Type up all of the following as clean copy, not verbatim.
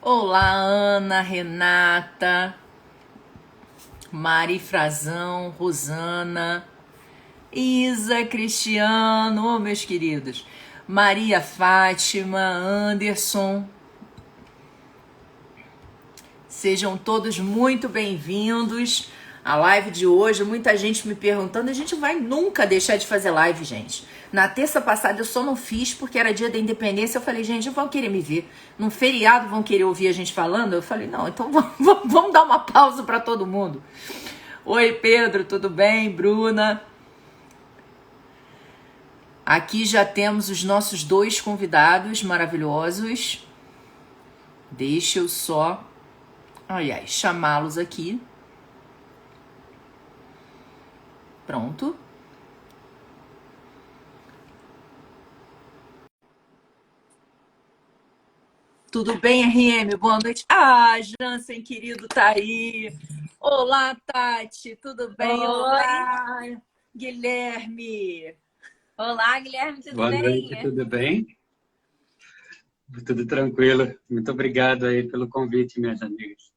Olá, Ana, Renata, Mari Frazão, Rosana, Isa, Cristiano, meus queridos, Maria Fátima, Anderson. Sejam todos muito bem-vindos à live de hoje. Muita gente me perguntando, a gente vai nunca deixar de fazer live, gente. Na terça passada eu só não fiz porque era dia da independência. Eu falei, gente, vão querer me ver. Num feriado vão querer ouvir a gente falando? Eu falei, não, então vamos dar uma pausa para todo mundo. Oi, Pedro, tudo bem? Bruna? Aqui já temos os nossos dois convidados maravilhosos. Deixa eu só, chamá-los aqui. Pronto. Tudo bem, RM? Boa noite. Ah, Jansen, querido, tá aí. Olá, Tati, tudo bem? Oi. Olá, Guilherme. Olá, Guilherme, tudo Boa noite, bem? tudo bem? Tudo tranquilo. Muito obrigado aí pelo convite, minhas amigas.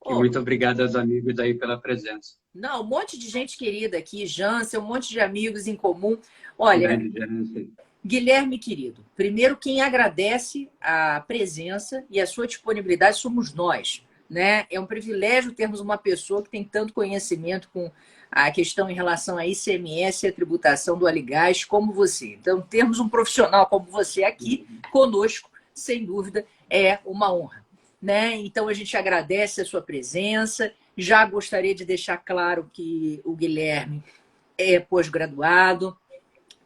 E Oh, muito obrigado aos amigos aí pela presença. não, um monte de gente querida aqui, Jansen, um monte de amigos em comum. Olha, Grande diferença. Guilherme, querido, primeiro quem agradece a presença e a sua disponibilidade somos nós, né? É um privilégio termos uma pessoa que tem tanto conhecimento com a questão em relação a ICMS e a tributação do Aligás como você. Então, termos um profissional como você aqui conosco, sem dúvida, é uma honra, né? Então, a gente agradece a sua presença. Já gostaria de deixar claro que o Guilherme é pós-graduado,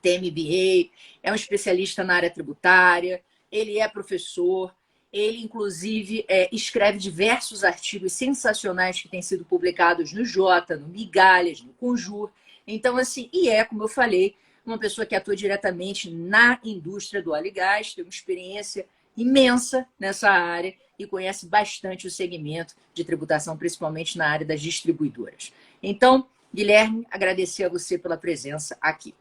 tem MBA, é um especialista na área tributária, ele é professor, ele, inclusive, escreve diversos artigos sensacionais que têm sido publicados no Jota, no Migalhas, no Conjur. Então, assim, como eu falei, uma pessoa que atua diretamente na indústria do óleo e gás, tem uma experiência imensa nessa área e conhece bastante o segmento de tributação, principalmente na área das distribuidoras. Então, Guilherme, agradecer a você pela presença aqui.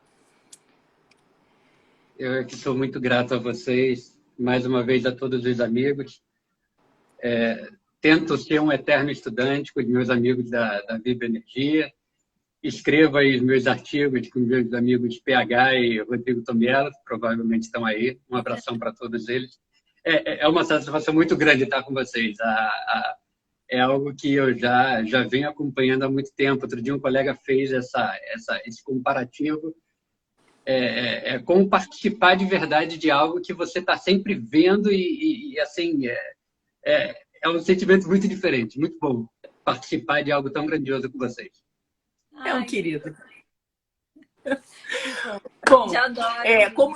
Eu que sou muito grato a vocês, mais uma vez a todos os amigos. Tento ser um eterno estudante com os meus amigos da Vibra Energia. Escrevo aí os meus artigos com meus amigos PH e Rodrigo Tomiela, que provavelmente estão aí. Um abração para todos eles. É uma satisfação muito grande estar com vocês. É algo que eu já venho acompanhando há muito tempo. Outro dia um colega fez esse comparativo. Como participar de verdade de algo que você está sempre vendo assim, é um sentimento muito diferente, muito bom participar de algo tão grandioso com vocês. É um querido. Bom, já adoro. Como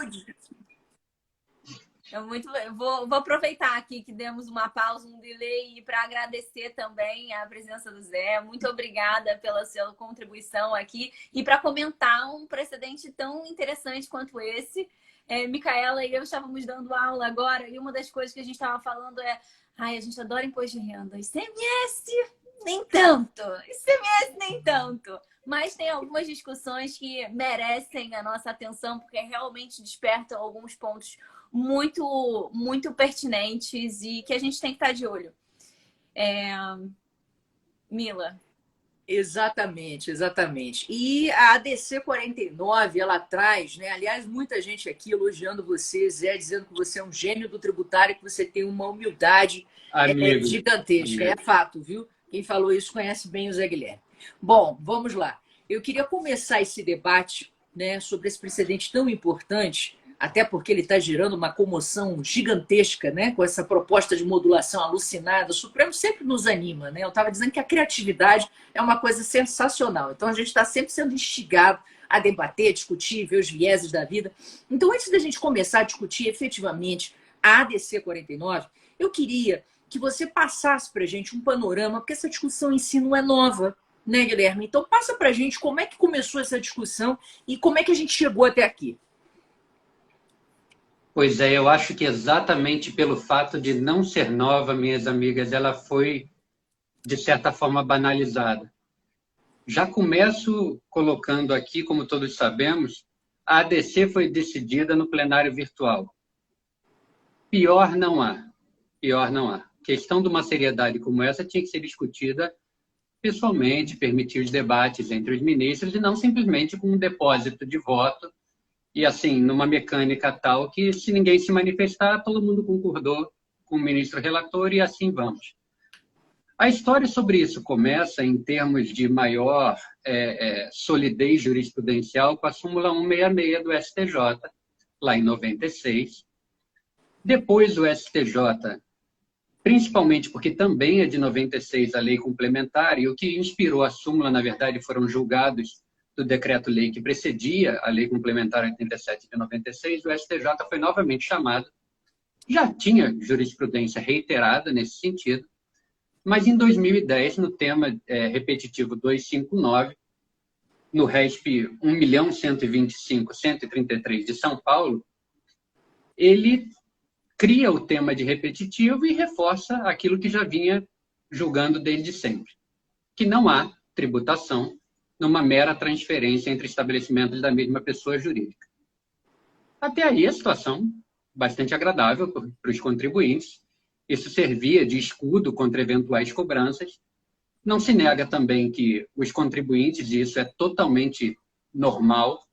Eu vou aproveitar aqui que demos uma pausa, um delay, para agradecer também a presença do Zé. Muito obrigada pela sua contribuição aqui e para comentar um precedente tão interessante quanto esse. Micaela e eu estávamos dando aula agora e uma das coisas que a gente estava falando a gente adora imposto de renda. ICMS, nem tanto. ICMS, nem tanto. Mas tem algumas discussões que merecem a nossa atenção porque realmente despertam alguns pontos muito, muito pertinentes e que a gente tem que estar de olho. Mila. Exatamente. E a ADC 49, ela traz, né? Aliás, muita gente aqui elogiando você, Zé, dizendo que você é um gênio do tributário, que você tem uma humildade gigantesca. É fato, viu? Quem falou isso conhece bem o Zé Guilherme. Bom, vamos lá. Eu queria começar esse debate, né, sobre esse precedente tão importante, até porque ele está gerando uma comoção gigantesca, né, com essa proposta de modulação alucinada. O Supremo sempre nos anima, né? Eu estava dizendo que a criatividade é uma coisa sensacional. Então, a gente está sempre sendo instigado a debater, discutir, ver os vieses da vida. Então, antes da gente começar a discutir efetivamente a ADC 49, eu queria que você passasse para a gente um panorama, porque essa discussão em si não é nova, né, Guilherme? Então, passa para a gente como é que começou essa discussão e como é que a gente chegou até aqui. Pois é, eu acho que exatamente pelo fato de não ser nova, minhas amigas, ela foi, de certa forma, banalizada. Já começo colocando aqui, como todos sabemos, a ADC foi decidida no plenário virtual. Pior não há. questão de uma seriedade como essa tinha que ser discutida pessoalmente, permitir os debates entre os ministros e não simplesmente com um depósito de voto e, assim, numa mecânica tal que, se ninguém se manifestar, todo mundo concordou com o ministro relator e assim vamos. A história sobre isso começa em termos de maior solidez jurisprudencial com a súmula 166 do STJ, lá em 96. Depois o STJ, principalmente porque também é de 96 a lei complementar, e o que inspirou a súmula, na verdade, foram julgados do decreto-lei que precedia a lei complementar 87 de 96, o STJ foi novamente chamado. Já tinha jurisprudência reiterada nesse sentido, mas em 2010, no tema repetitivo 259, no RESP 1.125.133 de São Paulo, ele cria o tema de repetitivo e reforça aquilo que já vinha julgando desde sempre, que não há tributação numa mera transferência entre estabelecimentos da mesma pessoa jurídica. Até aí a situação bastante agradável para os contribuintes. Isso servia de escudo contra eventuais cobranças. Não se nega também que os contribuintes, e isso é totalmente normal,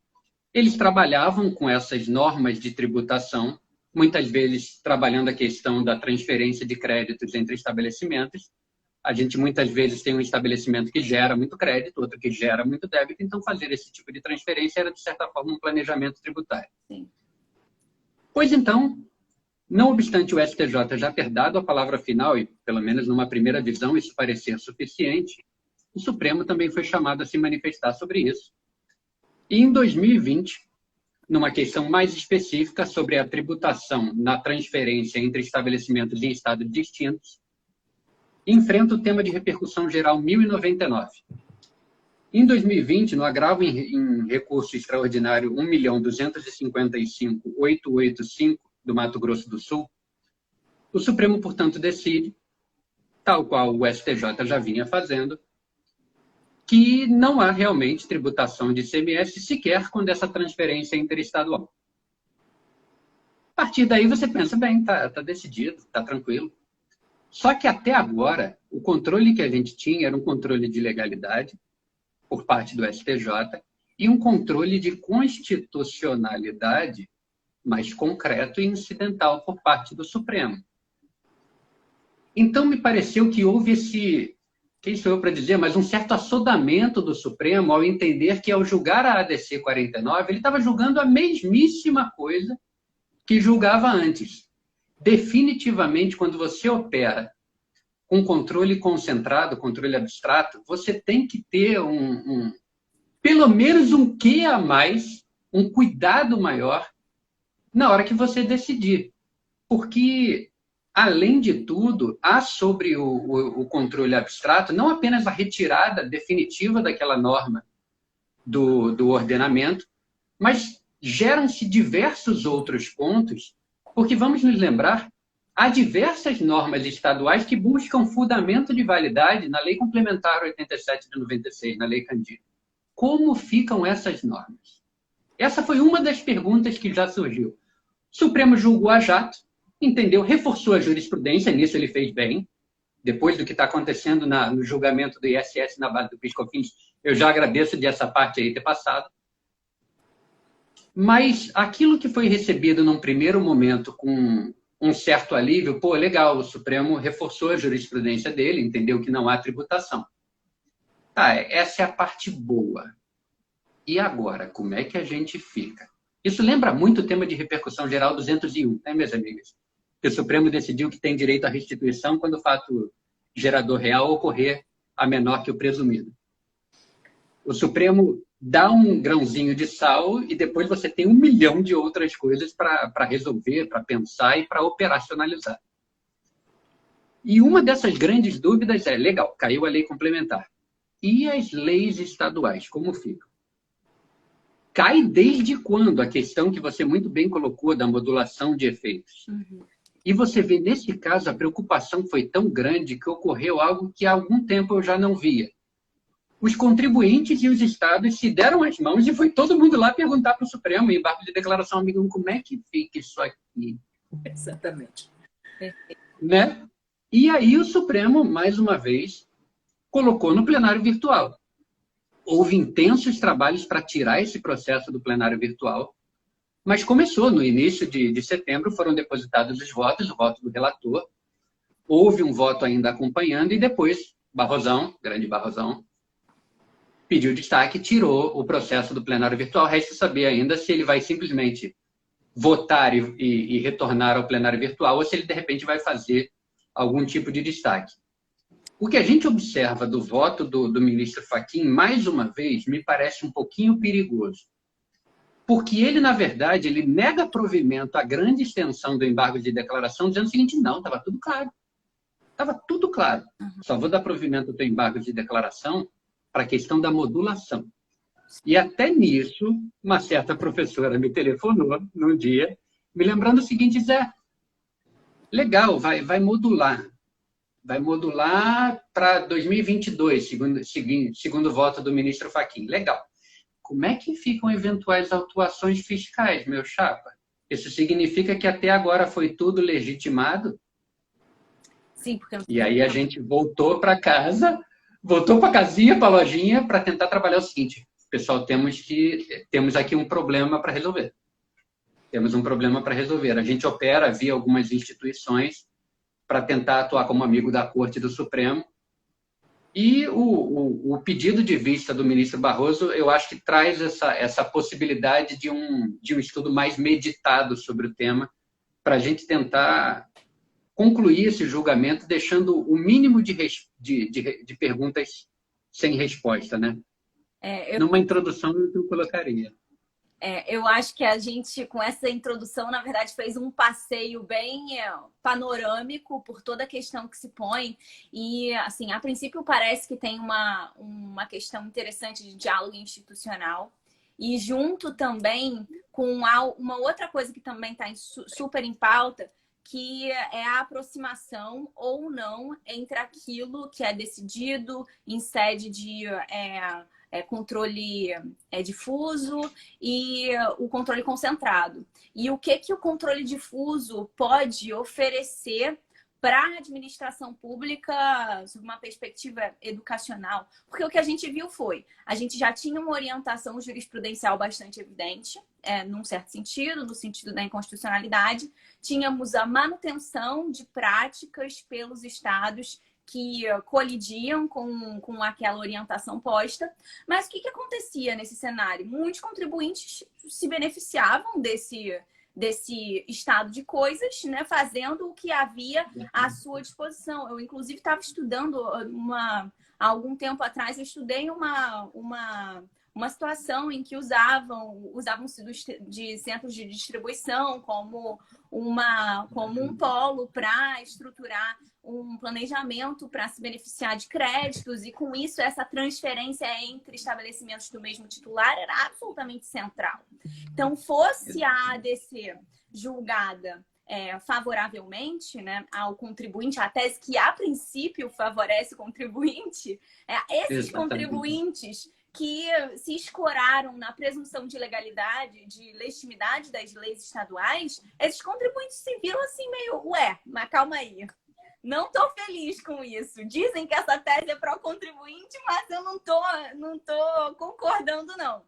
eles trabalhavam com essas normas de tributação, muitas vezes trabalhando a questão da transferência de créditos entre estabelecimentos. A gente muitas vezes tem um estabelecimento que gera muito crédito, outro que gera muito débito, então fazer esse tipo de transferência era, de certa forma, um planejamento tributário. Sim. Pois então, não obstante o STJ já ter dado a palavra final, e pelo menos numa primeira visão isso parecer suficiente, o Supremo também foi chamado a se manifestar sobre isso. E em 2020, numa questão mais específica sobre a tributação na transferência entre estabelecimentos em estados distintos, enfrenta o tema de repercussão geral 1099. Em 2020, no agravo em recurso extraordinário 1.255.885 do Mato Grosso do Sul, o Supremo, portanto, decide, tal qual o STJ já vinha fazendo, que não há realmente tributação de ICMS sequer quando essa transferência é interestadual. A partir daí você pensa, bem, tá decidido, tá tranquilo. Só que até agora, o controle que a gente tinha era um controle de legalidade por parte do STJ e um controle de constitucionalidade mais concreto e incidental por parte do Supremo. Então, me pareceu que houve esse, quem sou eu para dizer, mas um certo assodamento do Supremo ao entender que, ao julgar a ADC 49, ele estava julgando a mesmíssima coisa que julgava antes. Definitivamente, quando você opera com controle concentrado, controle abstrato, você tem que ter pelo menos um quê a mais, um cuidado maior na hora que você decidir. Porque, além de tudo, há sobre o controle abstrato não apenas a retirada definitiva daquela norma do ordenamento, mas geram-se diversos outros pontos, porque, vamos nos lembrar, há diversas normas estaduais que buscam fundamento de validade na Lei Complementar 87 de 96, na Lei Candido. Como ficam essas normas? Essa foi uma das perguntas que já surgiu. O Supremo julgou a jato, entendeu, reforçou a jurisprudência, nisso ele fez bem. Depois do que está acontecendo no julgamento do ISS na base do PIS/COFINS, eu já agradeço de essa parte aí ter passado. Mas aquilo que foi recebido num primeiro momento com um certo alívio, pô, legal, o Supremo reforçou a jurisprudência dele, entendeu que não há tributação. Tá, essa é a parte boa. E agora, como é que a gente fica? Isso lembra muito o tema de repercussão geral 201, né, minhas amigas? Que o Supremo decidiu que tem direito à restituição quando o fato gerador real ocorrer a menor que o presumido. O Supremo dá um grãozinho de sal e depois você tem 1 milhão de outras coisas para resolver, para pensar e para operacionalizar. E uma dessas grandes dúvidas é, legal, caiu a lei complementar. E as leis estaduais, como ficam? Cai desde quando? A questão que você muito bem colocou da modulação de efeitos. Uhum. E você vê, nesse caso, a preocupação foi tão grande que ocorreu algo que há algum tempo eu já não via. Os contribuintes e os estados se deram as mãos e foi todo mundo lá perguntar para o Supremo, em embargo de declaração, amigão, como é que fica isso aqui? Exatamente. Né? E aí o Supremo, mais uma vez, colocou no plenário virtual. Houve intensos trabalhos para tirar esse processo do plenário virtual, mas começou no início de setembro, foram depositados os votos, o voto do relator, houve um voto ainda acompanhando, e depois Barrosão, grande Barrosão, pediu destaque, tirou o processo do plenário virtual. Resta saber ainda se ele vai simplesmente votar e retornar ao plenário virtual, ou se ele, de repente, vai fazer algum tipo de destaque. O que a gente observa do voto do ministro Fachin, mais uma vez, me parece um pouquinho perigoso. Porque ele, na verdade, ele nega provimento à grande extensão do embargo de declaração, dizendo o seguinte: não, estava tudo claro. Estava tudo claro. Só vou dar provimento do embargo de declaração para a questão da modulação. E até nisso, uma certa professora me telefonou num dia, me lembrando o seguinte: Zé, legal, vai modular. Vai modular para 2022, segundo o voto do ministro Fachin. Legal. Como é que ficam eventuais autuações fiscais, meu chapa? Isso significa que até agora foi tudo legitimado? Sim, porque... E aí a gente voltou para casa, voltou para a casinha, para a lojinha, para tentar trabalhar o seguinte: pessoal, temos aqui um problema para resolver. Temos um problema para resolver. A gente opera via algumas instituições para tentar atuar como amigo da Corte do Supremo. E o pedido de vista do ministro Barroso, eu acho que traz essa possibilidade de um estudo mais meditado sobre o tema, para a gente tentar concluir esse julgamento, deixando o mínimo de perguntas sem resposta, né? Numa introdução, eu colocaria. Eu acho que a gente, com essa introdução, na verdade, fez um passeio bem panorâmico por toda a questão que se põe. E, assim, a princípio parece que tem uma questão interessante de diálogo institucional. E junto também com uma outra coisa que também está super em pauta, que é a aproximação ou não entre aquilo que é decidido em sede de... controle difuso e o controle concentrado. E o que o controle difuso pode oferecer para a administração pública sob uma perspectiva educacional? Porque o que a gente viu foi, a gente já tinha uma orientação jurisprudencial bastante evidente, num certo sentido, no sentido da inconstitucionalidade, tínhamos a manutenção de práticas pelos estados que colidiam com aquela orientação posta. Mas o que acontecia nesse cenário? Muitos contribuintes se beneficiavam desse estado de coisas, né, fazendo o que havia à sua disposição. Eu, inclusive, estava estudando há algum tempo atrás, eu estudei uma situação em que usavam-se de centros de distribuição como um polo para estruturar um planejamento para se beneficiar de créditos, e com isso essa transferência entre estabelecimentos do mesmo titular era absolutamente central. Então, fosse a ADC julgada favoravelmente, né, ao contribuinte, a tese que a princípio favorece o contribuinte, esses Exatamente. Contribuintes que se escoraram na presunção de legalidade, de legitimidade das leis estaduais, esses contribuintes se viram assim meio, mas calma aí, não estou feliz com isso. Dizem que essa tese é pró-contribuinte, mas eu não tô concordando, não.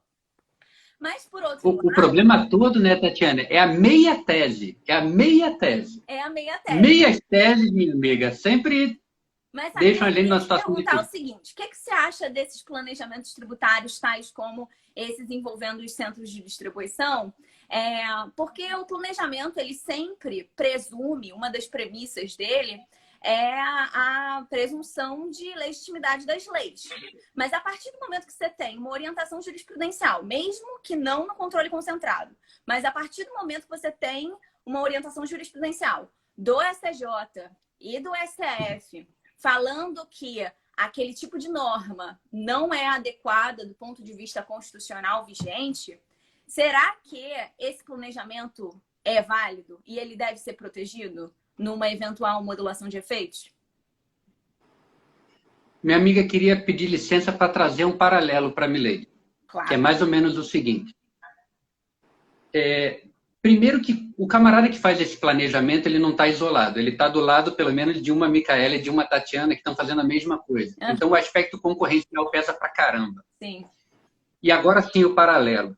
Mas, por outro lado... O problema todo, né, Tatiana, é a meia tese. É a meia tese. É a meia tese. Meias teses, minha amiga, sempre... Mas deixam a gente numa situação difícil. Perguntar o seguinte: o que você acha desses planejamentos tributários, tais como esses envolvendo os centros de distribuição? Porque o planejamento, ele sempre presume, uma das premissas dele é a presunção de legitimidade das leis. Mas a partir do momento que você tem uma orientação jurisprudencial, mesmo que não no controle concentrado, mas a partir do momento que você tem uma orientação jurisprudencial do STJ e do STF, falando que aquele tipo de norma não é adequada do ponto de vista constitucional vigente, será que esse planejamento é válido e ele deve ser protegido numa eventual modulação de efeitos? Minha amiga queria pedir licença para trazer um paralelo para a Milady, Claro. que é mais ou menos o seguinte. Primeiro que o camarada que faz esse planejamento, ele não está isolado. Ele está do lado, pelo menos, de uma Micaela e de uma Tatiana que estão fazendo a mesma coisa. Então, o aspecto concorrencial pesa pra caramba. Sim. E agora sim o paralelo.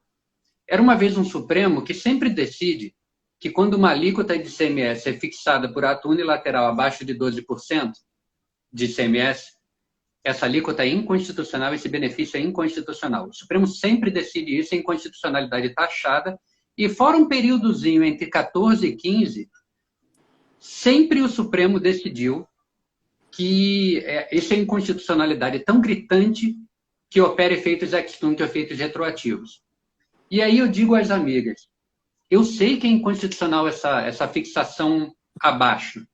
Era uma vez um Supremo que sempre decide que quando uma alíquota de ICMS é fixada por ato unilateral abaixo de 12% de ICMS, essa alíquota é inconstitucional, esse benefício é inconstitucional. O Supremo sempre decide isso em constitucionalidade taxada, e fora um períodozinho entre 14 e 15, sempre o Supremo decidiu que essa inconstitucionalidade é tão gritante que opera efeitos ex tunc, efeitos retroativos. E aí eu digo às amigas, eu sei que é inconstitucional essa fixação abaixo.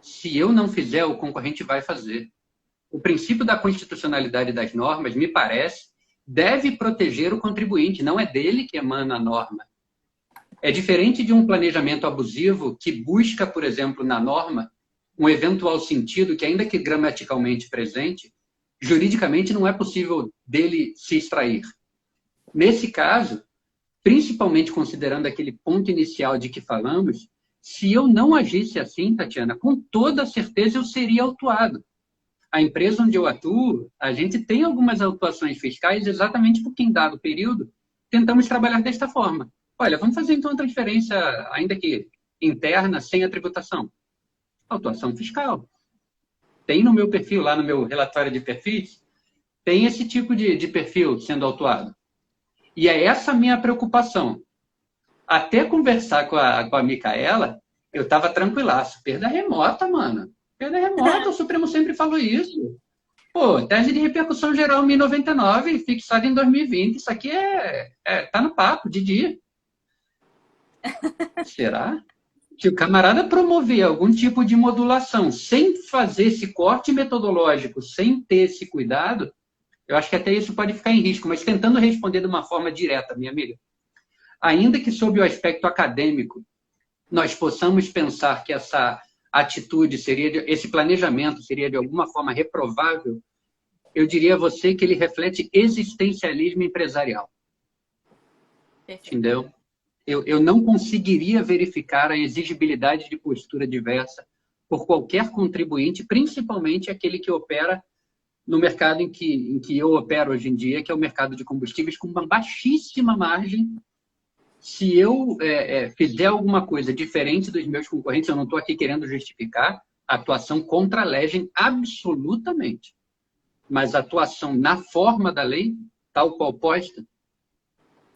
Se eu não fizer, o concorrente vai fazer. O princípio da constitucionalidade das normas, me parece, deve proteger o contribuinte, não é dele que emana a norma. É diferente de um planejamento abusivo que busca, por exemplo, na norma, um eventual sentido que, ainda que gramaticalmente presente, juridicamente não é possível dele se extrair. Nesse caso, principalmente considerando aquele ponto inicial de que falamos, se eu não agisse assim, Tatiana, com toda certeza eu seria autuado. A empresa onde eu atuo, a gente tem algumas autuações fiscais exatamente porque, em dado período, tentamos trabalhar desta forma. Olha, vamos fazer então uma transferência, ainda que interna, sem a tributação. Autuação fiscal. Tem no meu perfil, lá no meu relatório de perfis, tem esse tipo de perfil sendo autuado. E é essa a minha preocupação. Até conversar com a Micaela, eu estava tranquilaço. Perda remota, mano. Perda remota, o Supremo sempre falou isso. Pô, tese de repercussão geral 1099, fixada em 2020. Isso aqui tá no papo, de dia. Será? Se o camarada promover algum tipo de modulação sem fazer esse corte metodológico, sem ter esse cuidado, eu acho que até isso pode ficar em risco. Mas tentando responder de uma forma direta, minha amiga, ainda que sob o aspecto acadêmico, nós possamos pensar que essa atitude esse planejamento seria de alguma forma reprovável, eu diria a você que ele reflete existencialismo empresarial. Entendeu? Eu não conseguiria verificar a exigibilidade de postura diversa por qualquer contribuinte, principalmente aquele que opera no mercado em que eu opero hoje em dia, que é o mercado de combustíveis, com uma baixíssima margem. Se eu fizer alguma coisa diferente dos meus concorrentes, eu não estou aqui querendo justificar a atuação contra a legem absolutamente. Mas a atuação na forma da lei, tal qual posta,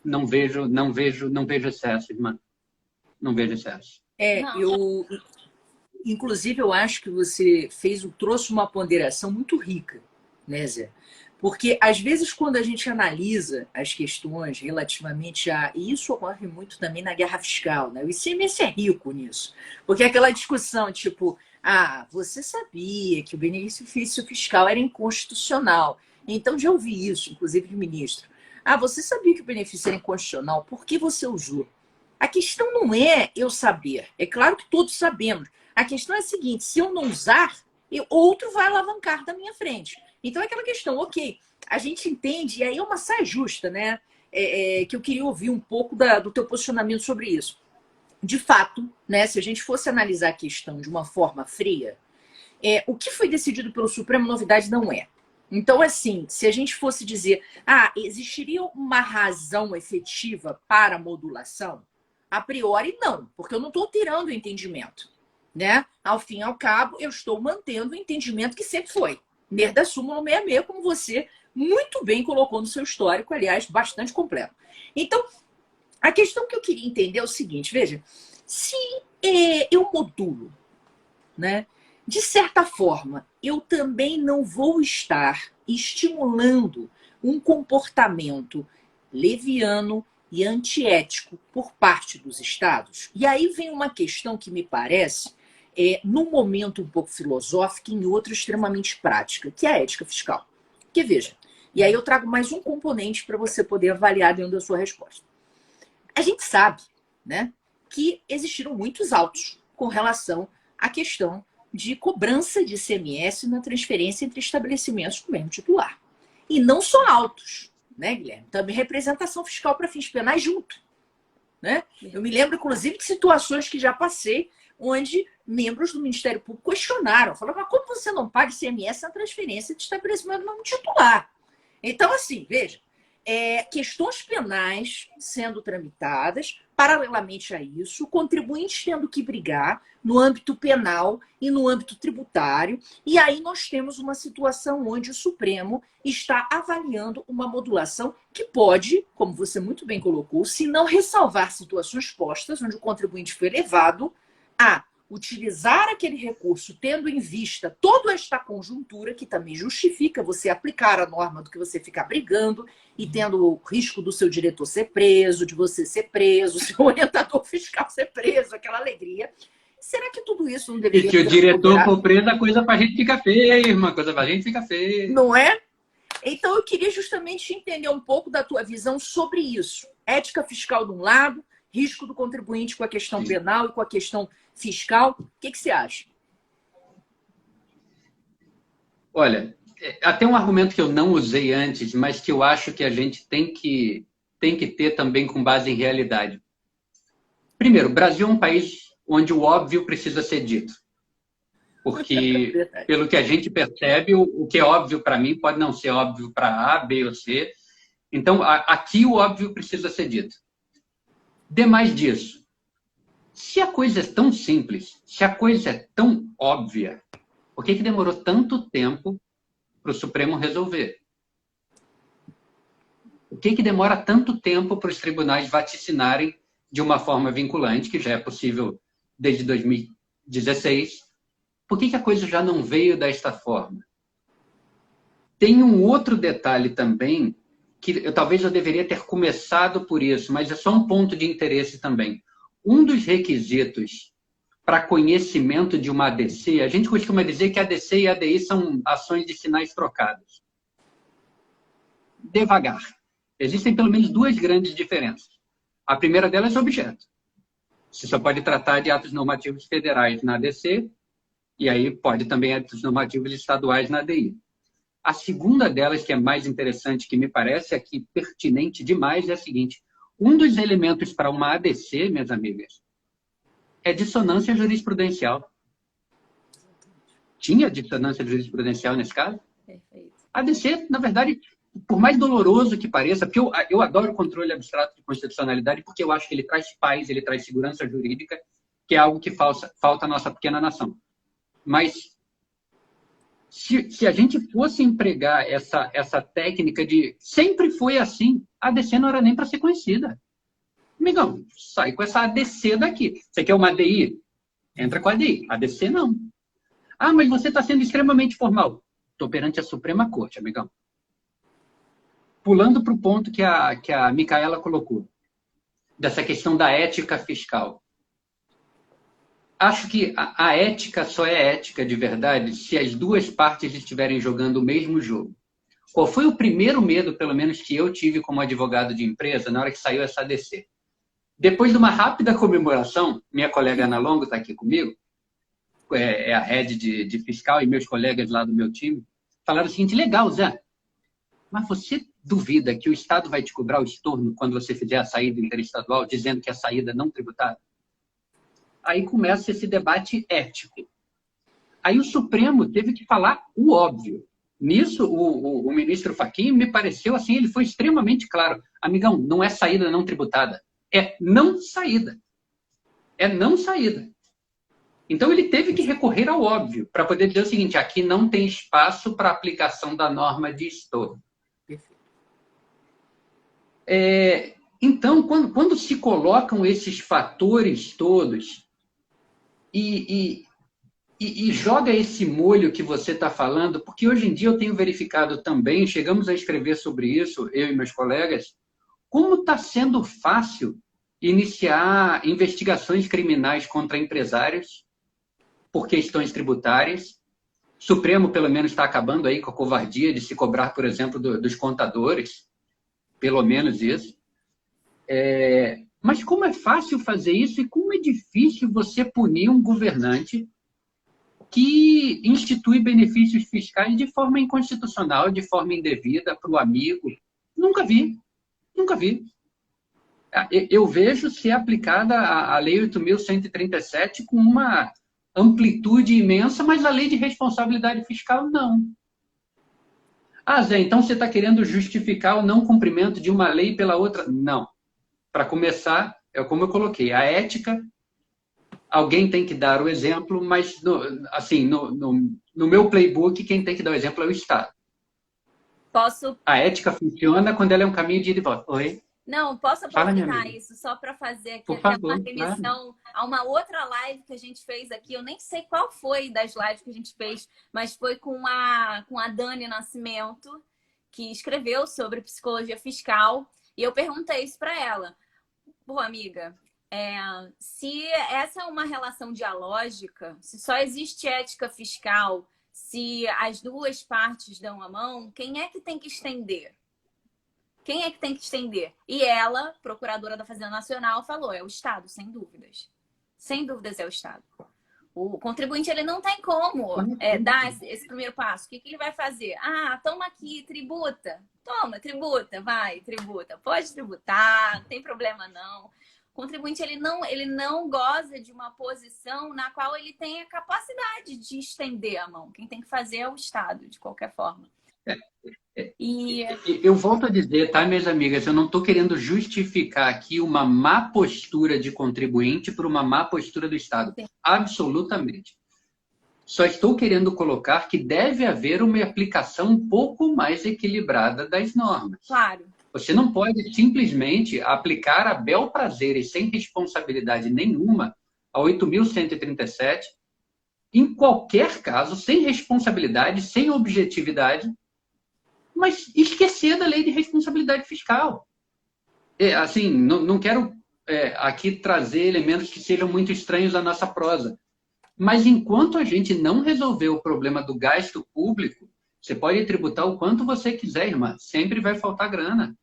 não vejo excesso, irmã. Não vejo excesso. Inclusive, eu acho que você trouxe uma ponderação muito rica, né, Zé? Porque, às vezes, quando a gente analisa as questões relativamente a... E isso ocorre muito também na guerra fiscal, né? O ICMS é rico nisso. Porque aquela discussão, tipo, você sabia que o benefício fiscal era inconstitucional. Então, já ouvi isso, inclusive de ministro. Você sabia que o benefício era inconstitucional, por que você usou? A questão não é eu saber. É claro que todos sabemos. A questão é a seguinte, se eu não usar, outro vai alavancar da minha frente. Então é aquela questão, ok, a gente entende, e aí é uma saia justa, né? Que eu queria ouvir um pouco do teu posicionamento sobre isso. De fato, né, se a gente fosse analisar a questão de uma forma fria, o que foi decidido pelo Supremo, novidade não é. Então, assim, se a gente fosse dizer, existiria uma razão efetiva para a modulação? A priori, não, porque eu não estou tirando o entendimento, né? Ao fim e ao cabo, eu estou mantendo o entendimento que sempre foi. NER da súmula 66, como você muito bem colocou no seu histórico, aliás, bastante completo. Então, a questão que eu queria entender é o seguinte, veja, se eu modulo, né? De certa forma, eu também não vou estar estimulando um comportamento leviano e antiético por parte dos estados. E aí vem uma questão que me parece, num momento um pouco filosófico e em outro extremamente prática, que é a ética fiscal. Porque veja, e aí eu trago mais um componente para você poder avaliar dentro da sua resposta. A gente sabe, né, que existiram muitos autos com relação à questão de cobrança de ICMS na transferência entre estabelecimentos com o mesmo titular. E não só autos, né, Guilherme? Também representação fiscal para fins penais junto. né? Eu me lembro, inclusive, de situações que já passei, onde membros do Ministério Público questionaram, falaram, mas como você não paga ICMS na transferência de estabelecimento do nome titular? Então, assim, veja, questões penais sendo tramitadas, paralelamente a isso, contribuintes tendo que brigar no âmbito penal e no âmbito tributário, e aí nós temos uma situação onde o Supremo está avaliando uma modulação que pode, como você muito bem colocou, se não ressalvar situações postas onde o contribuinte foi levado a utilizar aquele recurso tendo em vista toda esta conjuntura que também justifica você aplicar a norma do que você ficar brigando e tendo o risco do seu diretor ser preso, de você ser preso, seu orientador fiscal ser preso, aquela alegria. Será que tudo isso não deveria... E se o diretor for preso, a coisa pra gente fica feia, irmã. A coisa pra gente fica feia. Não é? Então eu queria justamente entender um pouco da tua visão sobre isso. Ética fiscal de um lado, risco do contribuinte com a questão penal e com a questão fiscal. O que você acha? Olha, até um argumento que eu não usei antes, mas que eu acho que a gente tem que ter também com base em realidade. Primeiro, o Brasil é um país onde o óbvio precisa ser dito. Porque, pelo que a gente percebe, o que é óbvio para mim pode não ser óbvio para A, B ou C. Então, aqui o óbvio precisa ser dito. Demais disso, se a coisa é tão simples, se a coisa é tão óbvia, por que demorou tanto tempo para o Supremo resolver? Por que demora tanto tempo para os tribunais vaticinarem de uma forma vinculante, que já é possível desde 2016? Por que a coisa já não veio desta forma? Tem um outro detalhe também, que talvez eu deveria ter começado por isso, mas é só um ponto de interesse também. Um dos requisitos para conhecimento de uma ADC, a gente costuma dizer que ADC e ADI são ações de sinais trocados. Devagar. Existem pelo menos duas grandes diferenças. A primeira delas é objeto. Você só pode tratar de atos normativos federais na ADC, e aí pode também atos normativos estaduais na ADI. A segunda delas, que é mais interessante, que me parece aqui pertinente demais, é a seguinte. Um dos elementos para uma ADC, minhas amigas, é dissonância jurisprudencial. Tinha dissonância jurisprudencial nesse caso? Perfeito. A ADC, na verdade, por mais doloroso que pareça, porque eu adoro o controle abstrato de constitucionalidade, porque eu acho que ele traz paz, ele traz segurança jurídica, que é algo que falta à nossa pequena nação. Mas se a gente fosse empregar essa técnica de sempre foi assim, a ADC não era nem para ser conhecida. Amigão, sai com essa ADC daqui. Você quer uma ADI? Entra com a ADI. ADC não. Ah, mas você está sendo extremamente formal. Estou perante a Suprema Corte, amigão. Pulando para o ponto que a Micaela colocou, dessa questão da ética fiscal. Acho que a ética só é ética de verdade se as duas partes estiverem jogando o mesmo jogo. Qual foi o primeiro medo, pelo menos, que eu tive como advogado de empresa na hora que saiu essa ADC? Depois de uma rápida comemoração, minha colega Ana Longo está aqui comigo, é a head de fiscal, e meus colegas lá do meu time, falaram o seguinte: legal, Zé, mas você duvida que o Estado vai te cobrar o estorno quando você fizer a saída interestadual, dizendo que a saída não tributária? Aí começa esse debate ético. Aí o Supremo teve que falar o óbvio. Nisso, o ministro Fachin me pareceu assim, ele foi extremamente claro. Amigão, não é saída não tributada, é não saída. É não saída. Então ele teve que recorrer ao óbvio para poder dizer o seguinte: aqui não tem espaço para aplicação da norma de estorno. Então, quando se colocam esses fatores todos e joga esse molho que você está falando, porque hoje em dia eu tenho verificado também, chegamos a escrever sobre isso, eu e meus colegas, como está sendo fácil iniciar investigações criminais contra empresários por questões tributárias. O Supremo, pelo menos, está acabando aí com a covardia de se cobrar, por exemplo, dos contadores, pelo menos isso. Mas como é fácil fazer isso e como é difícil você punir um governante que institui benefícios fiscais de forma inconstitucional, de forma indevida, para o amigo. Nunca vi. Nunca vi. Eu vejo ser aplicada a Lei 8.137 com uma amplitude imensa, mas a Lei de Responsabilidade Fiscal não. Ah, Zé, então você está querendo justificar o não cumprimento de uma lei pela outra? Não. Para começar, é como eu coloquei, a ética, alguém tem que dar o exemplo, mas no meu playbook, quem tem que dar o exemplo é o Estado. A ética funciona quando ela é um caminho de ida e volta. Oi? Não, posso aproveitar isso só para fazer aqui até uma remissão a uma outra live que a gente fez aqui. Eu nem sei qual foi das lives que a gente fez, mas foi com a Dani Nascimento, que escreveu sobre psicologia fiscal. E eu perguntei isso para ela. Pô, amiga, se essa é uma relação dialógica, se só existe ética fiscal, se as duas partes dão a mão, quem é que tem que estender? Quem é que tem que estender? E ela, procuradora da Fazenda Nacional, falou, é o Estado, sem dúvidas. Sem dúvidas é o Estado. O contribuinte, ele não tem como dar esse primeiro passo. O que ele vai fazer? Ah, toma aqui, tributa. Toma, tributa, vai, tributa. Pode tributar, não tem problema não. O contribuinte, ele não goza de uma posição na qual ele tem a capacidade de estender a mão. Quem tem que fazer é o Estado, de qualquer forma. Eu volto a dizer, tá, minhas amigas, eu não estou querendo justificar aqui uma má postura de contribuinte por uma má postura do Estado. Sim. Absolutamente. Só estou querendo colocar que deve haver uma aplicação um pouco mais equilibrada das normas. Claro. Você não pode simplesmente aplicar a bel prazer e sem responsabilidade nenhuma a 8.137 em qualquer caso, sem responsabilidade, sem objetividade, mas esquecer da lei de responsabilidade fiscal. Assim, não quero aqui trazer elementos que sejam muito estranhos à nossa prosa, mas enquanto a gente não resolver o problema do gasto público, você pode tributar o quanto você quiser, irmã, sempre vai faltar grana.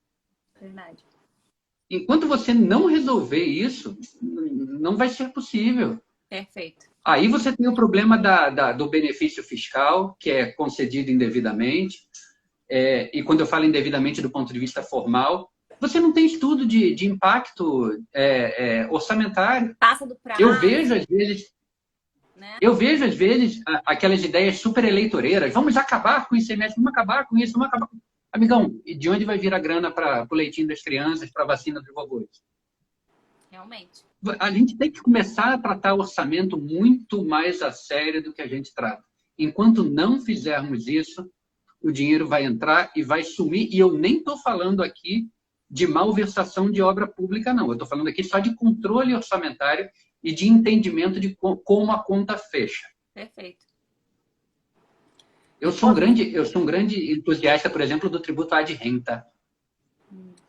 Verdade. Enquanto você não resolver isso, não vai ser possível. Perfeito. Aí você tem o problema do benefício fiscal, que é concedido indevidamente. E quando eu falo indevidamente do ponto de vista formal, você não tem estudo de impacto orçamentário. Passa do prazo. Eu vejo, às vezes, aquelas ideias super eleitoreiras. Vamos acabar com o ICMS, vamos acabar com isso, vamos acabar com... Amigão, e de onde vai vir a grana para o leitinho das crianças, para a vacina dos vovôs? Realmente. A gente tem que começar a tratar o orçamento muito mais a sério do que a gente trata. Enquanto não fizermos isso, o dinheiro vai entrar e vai sumir. E eu nem estou falando aqui de malversação de obra pública, não. Eu estou falando aqui só de controle orçamentário e de entendimento de como a conta fecha. Perfeito. Eu sou um grande entusiasta, por exemplo, do tributo ad rem, tá?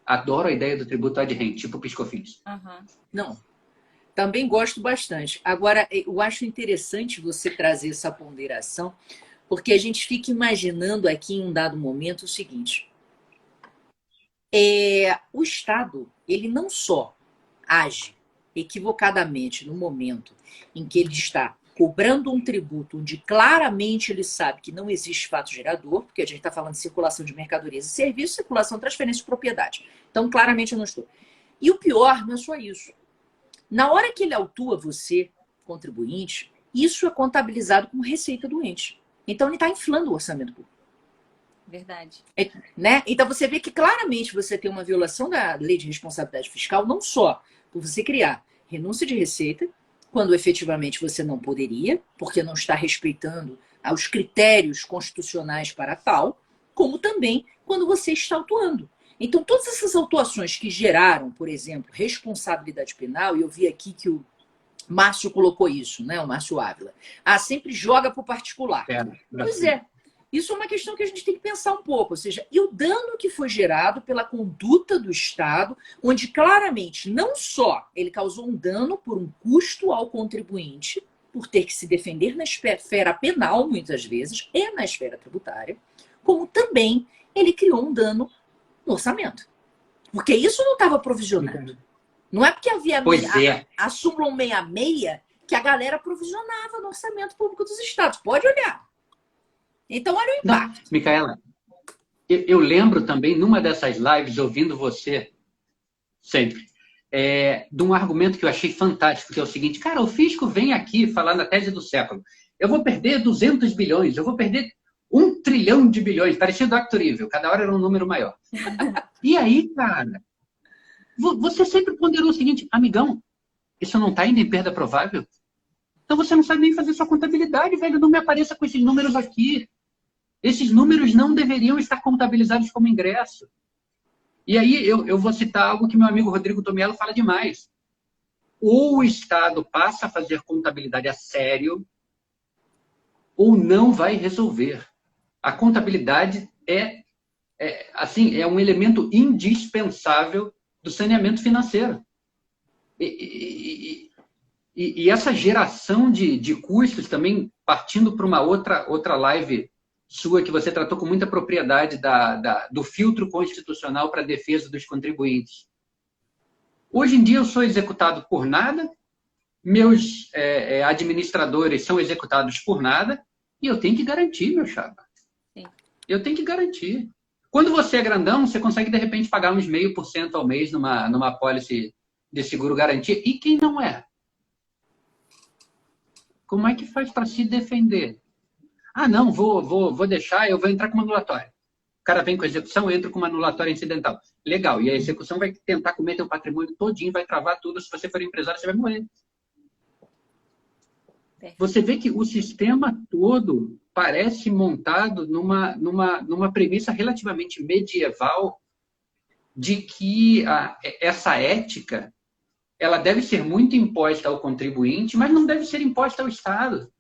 Adoro a ideia do tributo ad rem, tipo PiscoFins. Uhum. Não, também gosto bastante. Agora, eu acho interessante você trazer essa ponderação, porque a gente fica imaginando aqui em um dado momento o seguinte. O Estado, ele não só age equivocadamente no momento em que ele está cobrando um tributo onde claramente ele sabe que não existe fato gerador, porque a gente está falando de circulação de mercadorias e serviços, circulação, transferência de propriedade. Então, claramente eu não estou. E o pior não é só isso. Na hora que ele autua você, contribuinte, isso é contabilizado como receita do ente. Então, ele está inflando o orçamento público. Verdade. Né? Então, você vê que claramente você tem uma violação da lei de responsabilidade fiscal, não só por você criar renúncia de receita, quando efetivamente você não poderia, porque não está respeitando os critérios constitucionais para tal, como também quando você está autuando. Então, todas essas autuações que geraram, por exemplo, responsabilidade penal, e eu vi aqui que o Márcio colocou isso, né? O Márcio Ávila. Sempre joga para o particular. Pois é. Isso é uma questão que a gente tem que pensar um pouco. Ou seja, e o dano que foi gerado pela conduta do Estado, onde claramente não só ele causou um dano por um custo ao contribuinte, por ter que se defender na esfera penal, muitas vezes, e na esfera tributária, como também ele criou um dano no orçamento. Porque isso não estava provisionado. Não é porque havia a súmula 166 que a galera provisionava no orçamento público dos estados. Pode olhar. Então, olha o impacto. Não, Micaela, eu lembro também, numa dessas lives, ouvindo você, sempre, de um argumento que eu achei fantástico, que é o seguinte: cara, o fisco vem aqui falar na tese do século, eu vou perder 200 bilhões, eu vou perder 1 trilhão de bilhões, parecia do Actorível, cada hora era um número maior. E aí, cara, você sempre ponderou o seguinte: amigão, isso não está indo em perda provável? Então você não sabe nem fazer sua contabilidade, velho, não me apareça com esses números aqui. Esses números não deveriam estar contabilizados como ingresso. E aí eu vou citar algo que meu amigo Rodrigo Tomiello fala demais. Ou o Estado passa a fazer contabilidade a sério, ou não vai resolver. A contabilidade assim, é um elemento indispensável do saneamento financeiro. E essa geração de custos também, partindo para uma outra live sua, que você tratou com muita propriedade do filtro constitucional para a defesa dos contribuintes. Hoje em dia eu sou executado por nada, meus administradores são executados por nada, e eu tenho que garantir, meu chapa. Sim. Eu tenho que garantir. Quando você é grandão, você consegue, de repente, pagar uns 0,5% ao mês numa pólice de seguro garantia. E quem não é? Como é que faz para se defender? Ah, não, vou deixar, eu vou entrar com uma anulatória. O cara vem com a execução, eu entro com uma anulatória incidental. Legal, e a execução vai tentar comer teu patrimônio todinho, vai travar tudo. Se você for empresário, você vai morrer. Você vê que o sistema todo parece montado numa premissa relativamente medieval de que essa ética ela deve ser muito imposta ao contribuinte, mas não deve ser imposta ao Estado.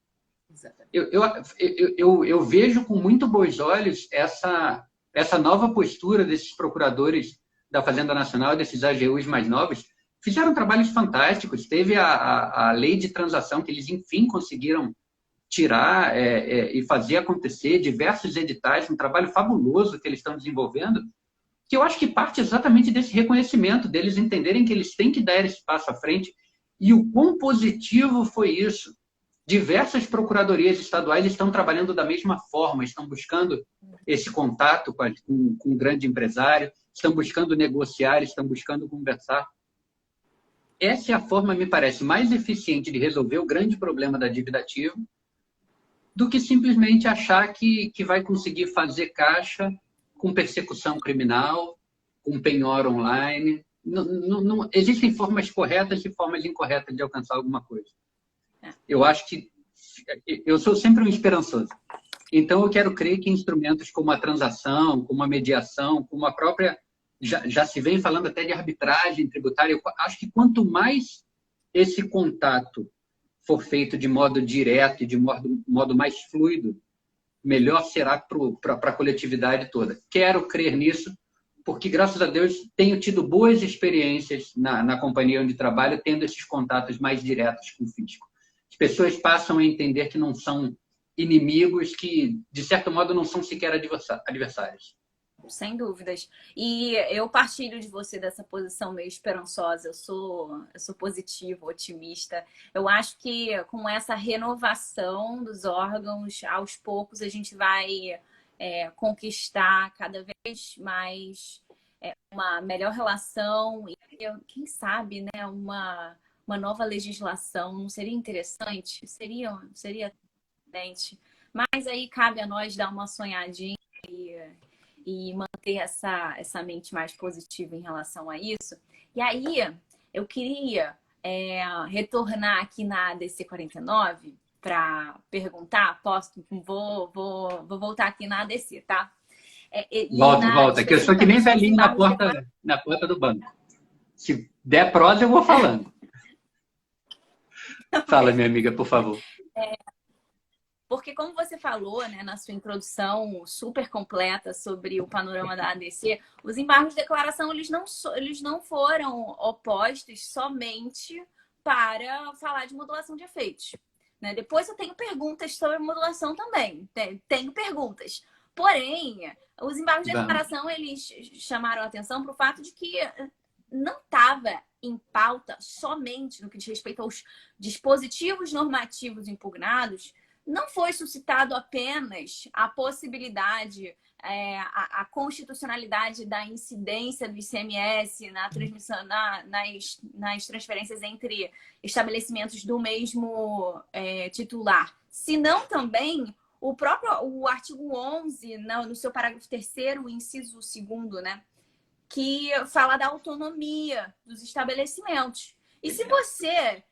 Eu vejo com muito bons olhos essa nova postura desses procuradores da Fazenda Nacional, desses AGUs mais novos. Fizeram trabalhos fantásticos. Teve a lei de transação que eles, enfim, conseguiram tirar e fazer acontecer, diversos editais, um trabalho fabuloso que eles estão desenvolvendo, que eu acho que parte exatamente desse reconhecimento, deles entenderem que eles têm que dar esse passo à frente. E o quão positivo foi isso. Diversas procuradorias estaduais estão trabalhando da mesma forma, estão buscando esse contato com o grande empresário, estão buscando negociar, estão buscando conversar. Essa é a forma, me parece, mais eficiente de resolver o grande problema da dívida ativa do que simplesmente achar que vai conseguir fazer caixa com persecução criminal, com penhor online. Não, existem formas corretas e formas incorretas de alcançar alguma coisa. Eu acho que eu sou sempre um esperançoso. Então, eu quero crer que instrumentos como a transação, como a mediação, como a própria... Já se vem falando até de arbitragem tributária. Eu acho que quanto mais esse contato for feito de modo direto e de modo mais fluido, melhor será para a coletividade toda. Quero crer nisso, porque, graças a Deus, tenho tido boas experiências na companhia onde trabalho, tendo esses contatos mais diretos com o fisco. As pessoas passam a entender que não são inimigos, que, de certo modo, não são sequer adversários. Sem dúvidas. E eu partilho de você dessa posição meio esperançosa. Eu sou positiva, otimista. Eu acho que com essa renovação dos órgãos, aos poucos a gente vai conquistar cada vez mais uma melhor relação e, quem sabe, né, uma nova legislação. Não seria interessante? Seria excelente. Mas aí cabe a nós dar uma sonhadinha e manter essa mente mais positiva em relação a isso. E aí, eu queria retornar aqui na ADC 49 para perguntar. Vou voltar aqui na ADC, tá? Volta. Que eu sou que nem velhinho na porta do banco. Se der prosa, eu vou falando. Fala, minha amiga, por favor. Porque, como você falou, né, na sua introdução super completa sobre o panorama da ADC, os embargos de declaração eles não foram opostos somente para falar de modulação de efeitos. Né? Depois eu tenho perguntas sobre modulação também. Tenho perguntas. Porém, os embargos de declaração eles chamaram a atenção para o fato de que não estava em pauta somente no que diz respeito aos dispositivos normativos impugnados, não foi suscitado apenas a possibilidade, a constitucionalidade da incidência do ICMS na transmissão, nas transferências entre estabelecimentos do mesmo titular, senão também o artigo 11, no seu parágrafo 3º, inciso 2º, né, que fala da autonomia dos estabelecimentos. E se você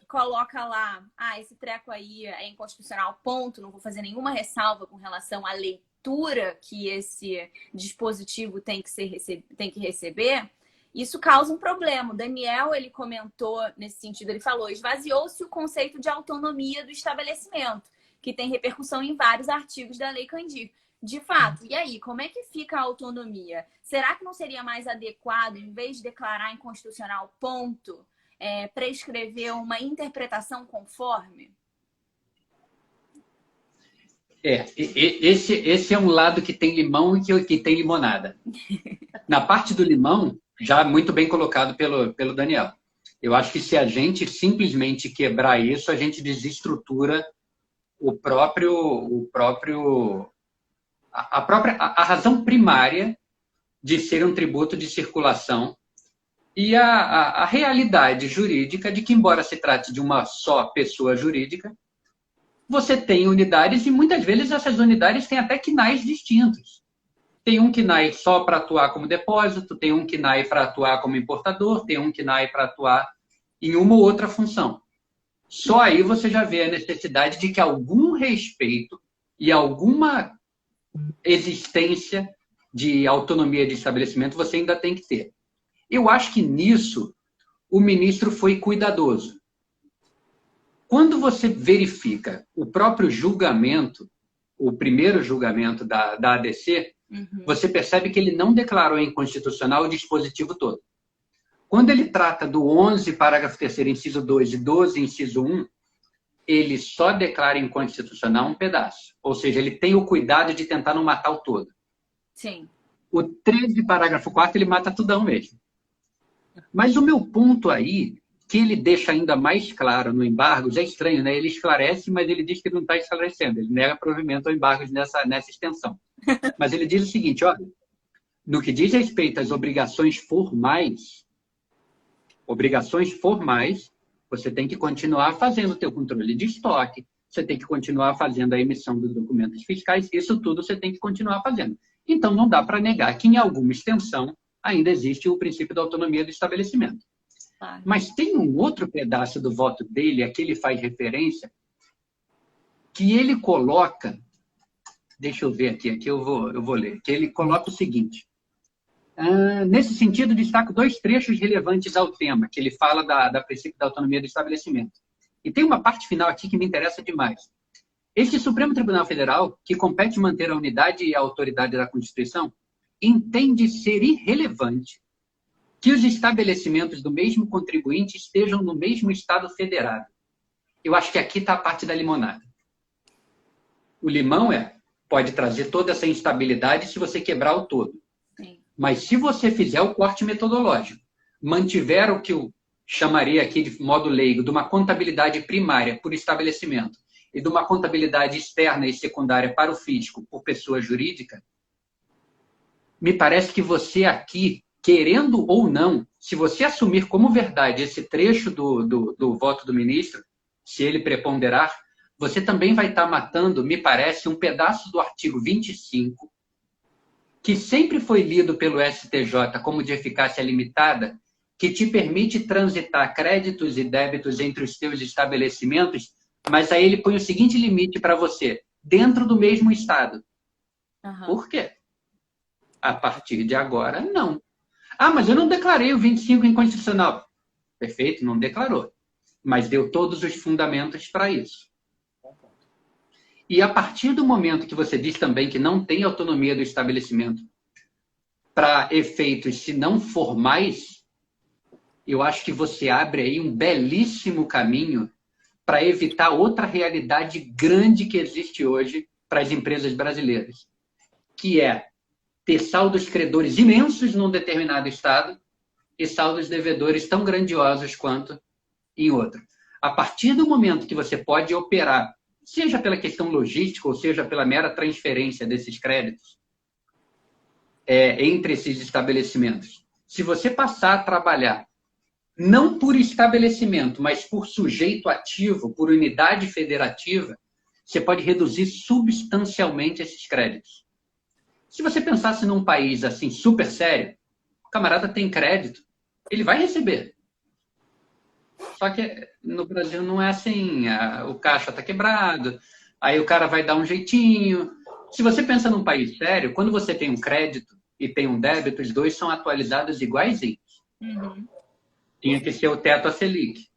coloca lá, esse treco aí é inconstitucional, ponto, não vou fazer nenhuma ressalva com relação à leitura que esse dispositivo tem que receber, isso causa um problema. O Daniel, ele comentou nesse sentido, ele falou, esvaziou-se o conceito de autonomia do estabelecimento, que tem repercussão em vários artigos da Lei Candir. De fato, e aí, como é que fica a autonomia? Será que não seria mais adequado, em vez de declarar inconstitucional ponto, prescrever uma interpretação conforme? Esse é um lado que tem limão e que tem limonada. Na parte do limão, já muito bem colocado pelo Daniel. Eu acho que se a gente simplesmente quebrar isso, a gente desestrutura a razão primária de ser um tributo de circulação e a realidade jurídica de que, embora se trate de uma só pessoa jurídica, você tem unidades e muitas vezes essas unidades têm até quinais distintos. Tem um quinai só para atuar como depósito, tem um quinai para atuar como importador, tem um quinai para atuar em uma ou outra função. Só aí você já vê a necessidade de que algum respeito e alguma existência de autonomia de estabelecimento você ainda tem que ter. Eu acho que nisso o ministro foi cuidadoso. Quando você verifica o próprio julgamento, o primeiro julgamento da ADC, você percebe que ele não declarou inconstitucional o dispositivo todo. Quando ele trata do 11, parágrafo 3º, inciso 2 e 12, inciso 1, ele só declara inconstitucional um pedaço. Ou seja, ele tem o cuidado de tentar não matar o todo. Sim. O 13, parágrafo 4, ele mata tudão mesmo. Mas o meu ponto aí, que ele deixa ainda mais claro no embargos, é estranho, né? Ele esclarece, mas ele diz que não está esclarecendo. Ele nega provimento ao embargos nessa extensão. Mas ele diz o seguinte, olha, no que diz respeito às obrigações formais, você tem que continuar fazendo o teu controle de estoque, você tem que continuar fazendo a emissão dos documentos fiscais, isso tudo você tem que continuar fazendo. Então, não dá para negar que, em alguma extensão, ainda existe o princípio da autonomia do estabelecimento. Mas tem um outro pedaço do voto dele, a que ele faz referência, que ele coloca, deixa eu ver aqui eu vou ler, que ele coloca o seguinte, nesse sentido, destaco 2 trechos relevantes ao tema, que ele fala da princípio da autonomia do estabelecimento. E tem uma parte final aqui que me interessa demais. Este Supremo Tribunal Federal, que compete manter a unidade e a autoridade da Constituição, entende ser irrelevante que os estabelecimentos do mesmo contribuinte estejam no mesmo Estado federado. Eu acho que aqui está a parte da limonada. O limão pode trazer toda essa instabilidade se você quebrar o todo. Sim. Mas se você fizer o corte metodológico, mantiver o que eu chamaria aqui de modo leigo, de uma contabilidade primária por estabelecimento e de uma contabilidade externa e secundária para o fisco por pessoa jurídica, me parece que você aqui, querendo ou não, se você assumir como verdade esse trecho do voto do ministro, se ele preponderar, você também vai estar matando, me parece, um pedaço do artigo 25, que sempre foi lido pelo STJ como de eficácia limitada, que te permite transitar créditos e débitos entre os teus estabelecimentos, mas aí ele põe o seguinte limite para você, dentro do mesmo Estado. Uhum. Por quê? A partir de agora, não. Mas eu não declarei o 25 inconstitucional. Perfeito, não declarou. Mas deu todos os fundamentos para isso. E a partir do momento que você diz também que não tem autonomia do estabelecimento para efeitos, se não formais, eu acho que você abre aí um belíssimo caminho para evitar outra realidade grande que existe hoje para as empresas brasileiras, que é ter saldos credores imensos num determinado estado e saldos devedores tão grandiosos quanto em outro. A partir do momento que você pode operar seja pela questão logística ou seja pela mera transferência desses créditos entre esses estabelecimentos. Se você passar a trabalhar não por estabelecimento, mas por sujeito ativo, por unidade federativa, você pode reduzir substancialmente esses créditos. Se você pensasse num país assim super sério, o camarada tem crédito, ele vai receber. Só que no Brasil não é assim, o caixa está quebrado, aí o cara vai dar um jeitinho. Se você pensa num país sério, quando você tem um crédito e tem um débito, os dois são atualizados iguaizinhos. Uhum. Tinha que ser o teto a Selic.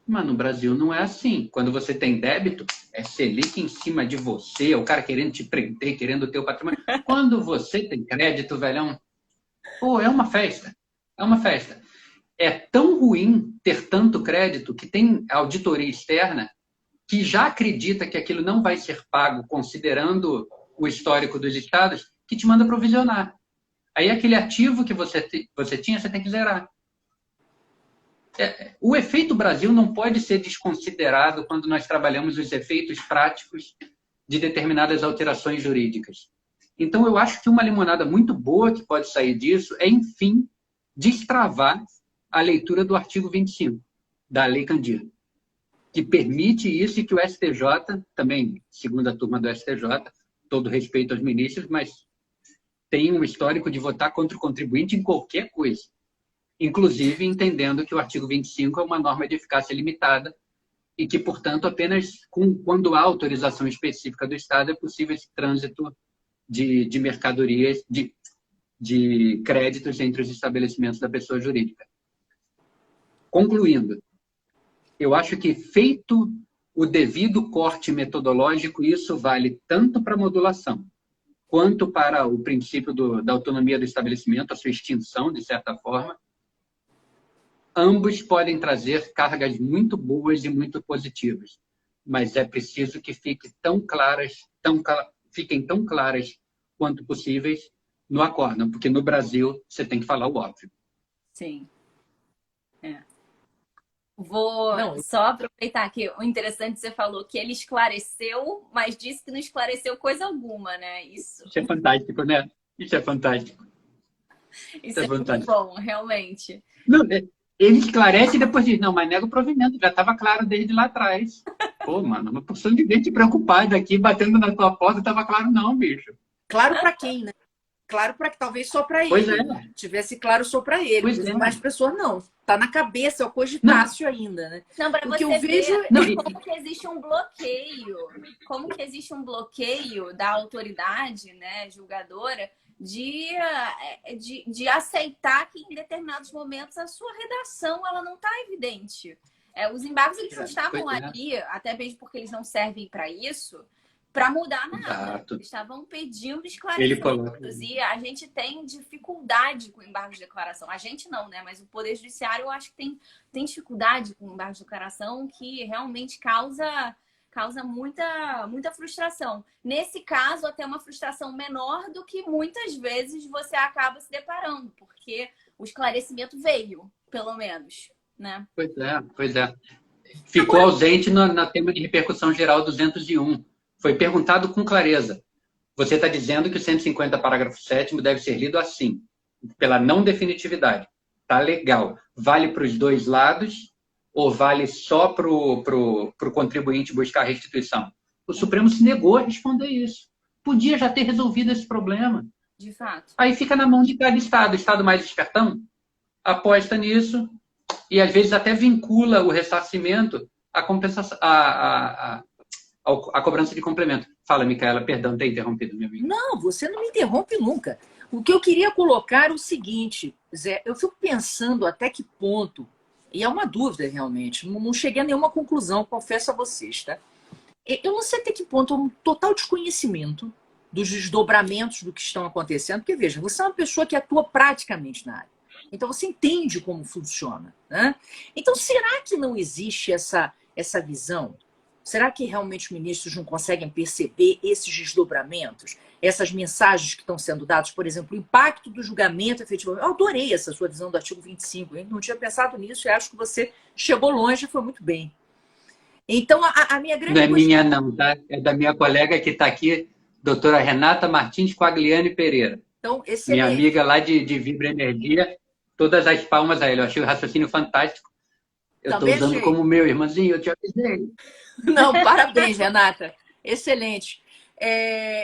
Mas no Brasil não é assim. Quando você tem débito, é Selic em cima de você, é o cara querendo te prender, querendo o teu patrimônio. Quando você tem crédito, velhão, pô, é uma festa. É uma festa. É tão ruim ter tanto crédito que tem auditoria externa que já acredita que aquilo não vai ser pago considerando o histórico dos estados, que te manda provisionar. Aí aquele ativo que você tinha, você tem que zerar. O efeito Brasil não pode ser desconsiderado quando nós trabalhamos os efeitos práticos de determinadas alterações jurídicas. Então, eu acho que uma limonada muito boa que pode sair disso é, enfim, destravar a leitura do artigo 25 da Lei Candir, que permite isso e que o STJ, também, segunda turma do STJ, todo respeito aos ministros, mas tem um histórico de votar contra o contribuinte em qualquer coisa. Inclusive entendendo que o artigo 25 é uma norma de eficácia limitada e que, portanto, apenas quando há autorização específica do Estado é possível esse trânsito de mercadorias, de créditos entre os estabelecimentos da pessoa jurídica. Concluindo, eu acho que feito o devido corte metodológico, isso vale tanto para a modulação quanto para o princípio da autonomia do estabelecimento, a sua extinção, de certa forma. Ambos podem trazer cargas muito boas e muito positivas, mas é preciso que fiquem tão claras quanto possíveis no acórdão, porque no Brasil você tem que falar o óbvio. Sim. Vou só aproveitar que o interessante você falou que ele esclareceu, mas disse que não esclareceu coisa alguma, né? Isso é fantástico, né? Isso é fantástico. Isso é muito bom, realmente. Não, ele esclarece e depois diz, não, mas nega o provimento, já estava claro desde lá atrás. Pô, mano, uma porção de gente preocupada aqui, batendo na tua porta, estava claro não, bicho. Claro para quem, né? Claro para que talvez só para ele. Pois é. Tivesse claro só para ele. Pois Mas é. mais pessoas não. Tá na cabeça, é o cogitácio ainda, né? Não, para você eu vejo como que existe um bloqueio. Como que existe um bloqueio da autoridade, né, julgadora, de aceitar que em determinados momentos a sua redação ela não está evidente. Os embargos eles não estavam ali, até mesmo porque eles não servem para isso, para mudar nada. Exato. Eles estavam pedindo esclarecimentos. E a gente tem dificuldade com embargo de declaração. A gente não, né? Mas o Poder Judiciário eu acho que tem dificuldade com embargo de declaração que realmente causa muita frustração. Nesse caso, até uma frustração menor do que muitas vezes você acaba se deparando, porque o esclarecimento veio, pelo menos, né? Pois é. Ficou ausente no tema de repercussão geral 201. Foi perguntado com clareza. Você está dizendo que o 150, parágrafo 7º, deve ser lido assim, pela não definitividade. Tá legal. Vale para os dois lados ou vale só para o contribuinte buscar restituição? O Supremo se negou a responder isso. Podia já ter resolvido esse problema. De fato. Aí fica na mão de cada Estado. O Estado mais espertão aposta nisso e, às vezes, até vincula o ressarcimento à compensação, a cobrança de complemento. Fala, Micaela, perdão ter interrompido, minha amiga. Não, você não me interrompe nunca. O que eu queria colocar é o seguinte, Zé, eu fico pensando até que ponto, e é uma dúvida realmente, não cheguei a nenhuma conclusão, confesso a vocês, tá? Eu não sei até que ponto é um total desconhecimento dos desdobramentos do que estão acontecendo, porque veja, você é uma pessoa que atua praticamente na área. Então você entende como funciona, né? Então será que não existe essa visão? Será que realmente os ministros não conseguem perceber esses desdobramentos? Essas mensagens que estão sendo dadas, por exemplo, o impacto do julgamento efetivamente. Eu adorei essa sua visão do artigo 25. Eu não tinha pensado nisso e acho que você chegou longe e foi muito bem. Então, a minha grande Não é questão... minha não, tá? É da minha colega que está aqui, doutora Renata Martins Quagliani Pereira. Então, Minha excelente. amiga lá de Vibra Energia, todas as palmas a ele. Eu achei o raciocínio fantástico. Eu estou Também usando achei. como meu, irmãozinho, eu te avisei. Não, parabéns, Renata. Excelente.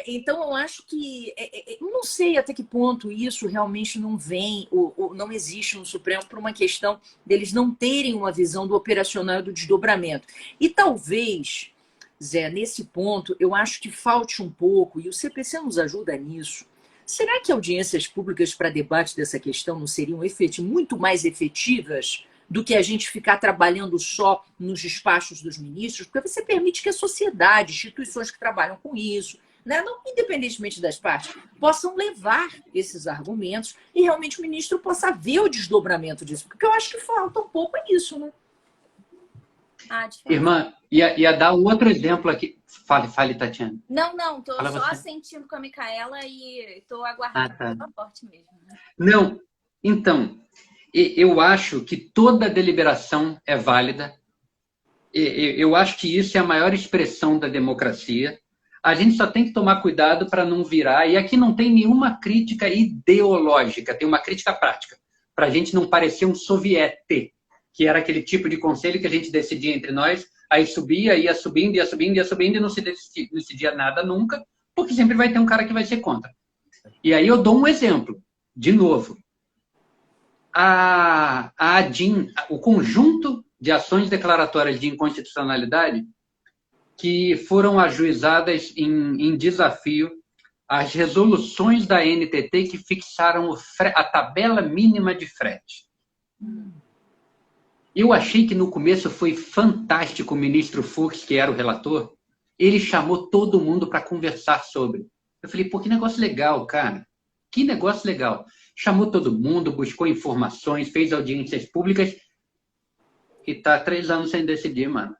Então, eu acho que... não sei até que ponto isso realmente não vem, ou não existe no Supremo por uma questão deles não terem uma visão do operacional e do desdobramento. E talvez, Zé, nesse ponto, eu acho que falte um pouco, e o CPC nos ajuda nisso. Será que audiências públicas para debate dessa questão não seriam muito mais efetivas do que a gente ficar trabalhando só nos despachos dos ministros? Porque você permite que a sociedade, instituições que trabalham com isso, né, não, independentemente das partes, possam levar esses argumentos e realmente o ministro possa ver o desdobramento disso. Porque eu acho que falta um pouco isso, né? Irmã, ia dar um outro exemplo aqui. Fale, Tatiana. Não, tô Fala só você. assentindo com a Micaela e tô aguardando o aporte mesmo. Não, então, eu acho que toda deliberação é válida. Eu acho que isso é a maior expressão da democracia. A gente só tem que tomar cuidado para não virar. E aqui não tem nenhuma crítica ideológica, tem uma crítica prática. Para a gente não parecer um soviete, que era aquele tipo de conselho que a gente decidia entre nós, aí subia, ia subindo e não se decidia nada nunca, porque sempre vai ter um cara que vai ser contra. E aí eu dou um exemplo, de novo. A ADIM, o conjunto de ações declaratórias de inconstitucionalidade que foram ajuizadas em desafio às resoluções da NTT que fixaram a tabela mínima de frete. Eu achei que no começo foi fantástico o ministro Fux, que era o relator, ele chamou todo mundo para conversar sobre. Eu falei, pô, que negócio legal, cara. Que negócio legal. Chamou todo mundo, buscou informações, fez audiências públicas e tá há 3 anos sem decidir, mano.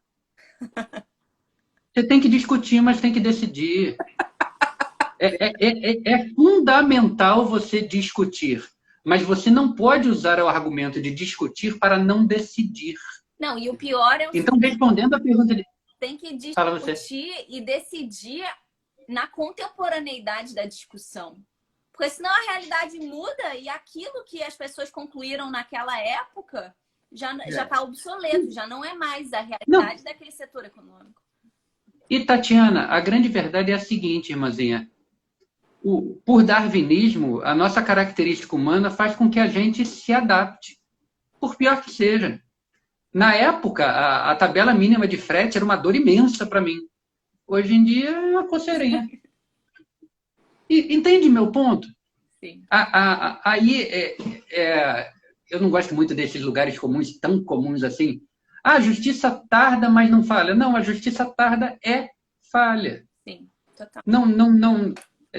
Você tem que discutir, mas tem que decidir. É fundamental você discutir, mas você não pode usar o argumento de discutir para não decidir. Não, e o pior é o Então, respondendo a pergunta de... Tem que discutir e decidir na contemporaneidade da discussão. Porque senão a realidade muda e aquilo que as pessoas concluíram naquela época já está obsoleto, já não é mais a realidade daquele setor econômico. E, Tatiana, a grande verdade é a seguinte, irmãzinha. Por darwinismo, a nossa característica humana faz com que a gente se adapte, por pior que seja. Na época, a tabela mínima de frete era uma dor imensa para mim. Hoje em dia, é uma coceirinha. Entende meu ponto? Sim. Aí, eu não gosto muito desses lugares comuns, tão comuns assim. A justiça tarda, mas não falha. Não, a justiça tarda é falha. Sim, total.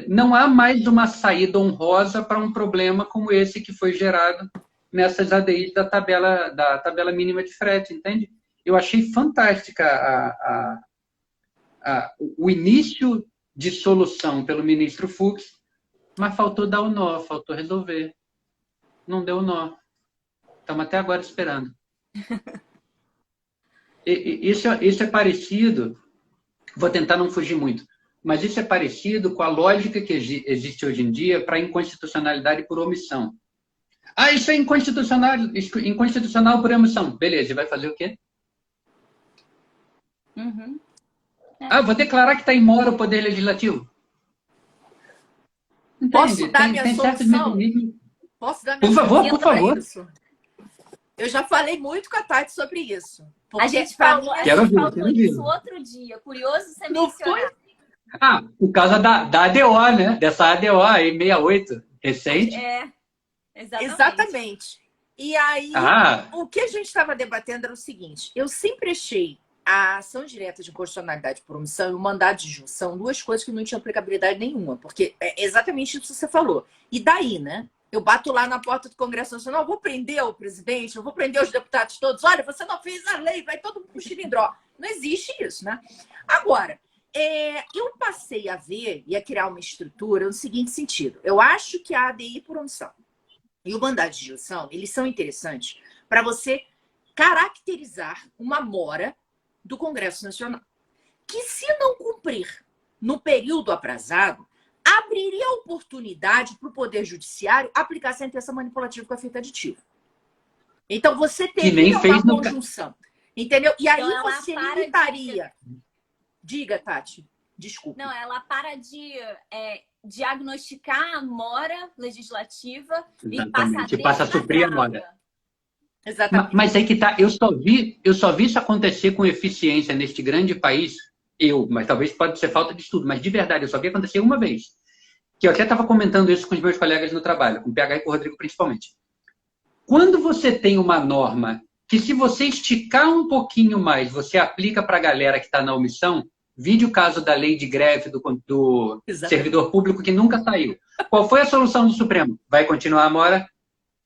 Não há mais uma saída honrosa para um problema como esse que foi gerado nessas ADIs da tabela mínima de frete, entende? Eu achei fantástica o início de solução pelo ministro Fux, mas faltou dar o nó, faltou resolver. Não deu o nó. Estamos até agora esperando. Isso é parecido, vou tentar não fugir muito, mas isso é parecido com a lógica que existe hoje em dia para inconstitucionalidade por omissão. Ah, isso é inconstitucional por omissão. Beleza, e vai fazer o quê? Uhum. Ah, vou declarar que está embora o Poder Legislativo. Entende? Posso dar minha solução? Posso dar minha solução? Por favor. Isso? Eu já falei muito com a Tati sobre isso. A gente falou isso outro dia. Curioso você mencionar. Ah, por causa da ADO, né? Dessa ADO aí, 68, recente. Exatamente. E aí, o que a gente estava debatendo era o seguinte. Eu sempre achei a ação direta de inconstitucionalidade por omissão e o mandado de junção 2 coisas que não tinham aplicabilidade nenhuma. Porque é exatamente isso que você falou. E daí, né? Eu bato lá na porta do Congresso Nacional, vou prender o presidente, eu vou prender os deputados todos. Olha, você não fez a lei, vai todo mundo pro xilindró. Não existe isso, né? Agora, eu passei a ver e a criar uma estrutura no seguinte sentido. Eu acho que a ADI por omissão e o mandado de junção, eles são interessantes para você caracterizar uma mora do Congresso Nacional, que, se não cumprir no período aprazado, abriria a oportunidade para o Poder Judiciário aplicar a sentença manipulativa com efeito aditivo. Então, você teria uma conjunção. Entendeu? E aí então, você limitaria. Diga, Tati. Desculpa. Não, ela para de diagnosticar a mora legislativa e passa a suprir a mora. Exatamente. Mas aí que tá, eu só vi isso acontecer com eficiência neste grande país, mas talvez pode ser falta de estudo, mas de verdade, eu só vi acontecer uma vez. Que eu até estava comentando isso com os meus colegas no trabalho, com o PH e com o Rodrigo principalmente. Quando você tem uma norma que, se você esticar um pouquinho mais, você aplica para a galera que está na omissão, vide o caso da lei de greve do servidor público que nunca saiu. Qual foi a solução do Supremo? Vai continuar a mora?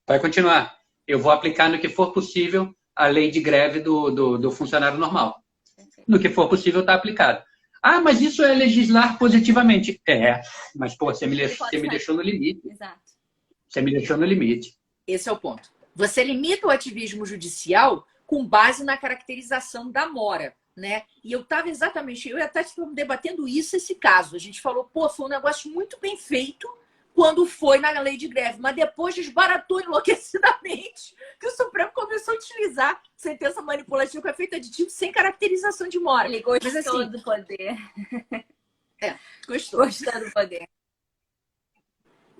Vai continuar. Eu vou aplicar no que for possível a lei de greve do funcionário normal. No que for possível está aplicado. Ah, mas isso é legislar positivamente. Mas pô, você me deixou no limite. Exato. Você me deixou no limite. Esse é o ponto. Você limita o ativismo judicial com base na caracterização da mora, né? E eu estava exatamente, eu e a Tati estamos debatendo esse caso. A gente falou, pô, foi um negócio muito bem feito quando foi na lei de greve, mas depois desbaratou enlouquecidamente que o Supremo começou a utilizar sentença manipulativa com efeito aditivo sem caracterização de mora. Ele gostou do poder. Gostou do poder.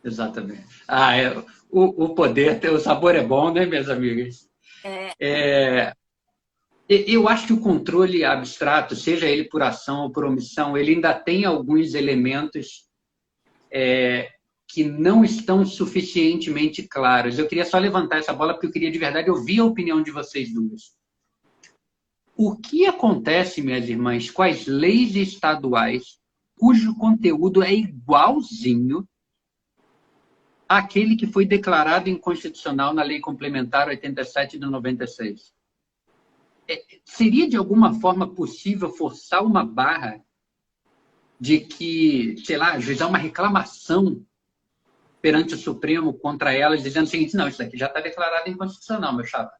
Exatamente. O poder, o sabor é bom, né, minhas amigas? Eu acho que o controle abstrato, seja ele por ação ou por omissão, ele ainda tem alguns elementos que não estão suficientemente claros. Eu queria só levantar essa bola porque eu queria de verdade ouvir a opinião de vocês duas. O que acontece, minhas irmãs, com as leis estaduais cujo conteúdo é igualzinho àquele que foi declarado inconstitucional na Lei Complementar 87 de 96? Seria de alguma forma possível forçar uma barra de que, sei lá, ajuizar uma reclamação perante o Supremo contra elas, dizendo o seguinte: não, isso aqui já está declarado inconstitucional, meu chapa?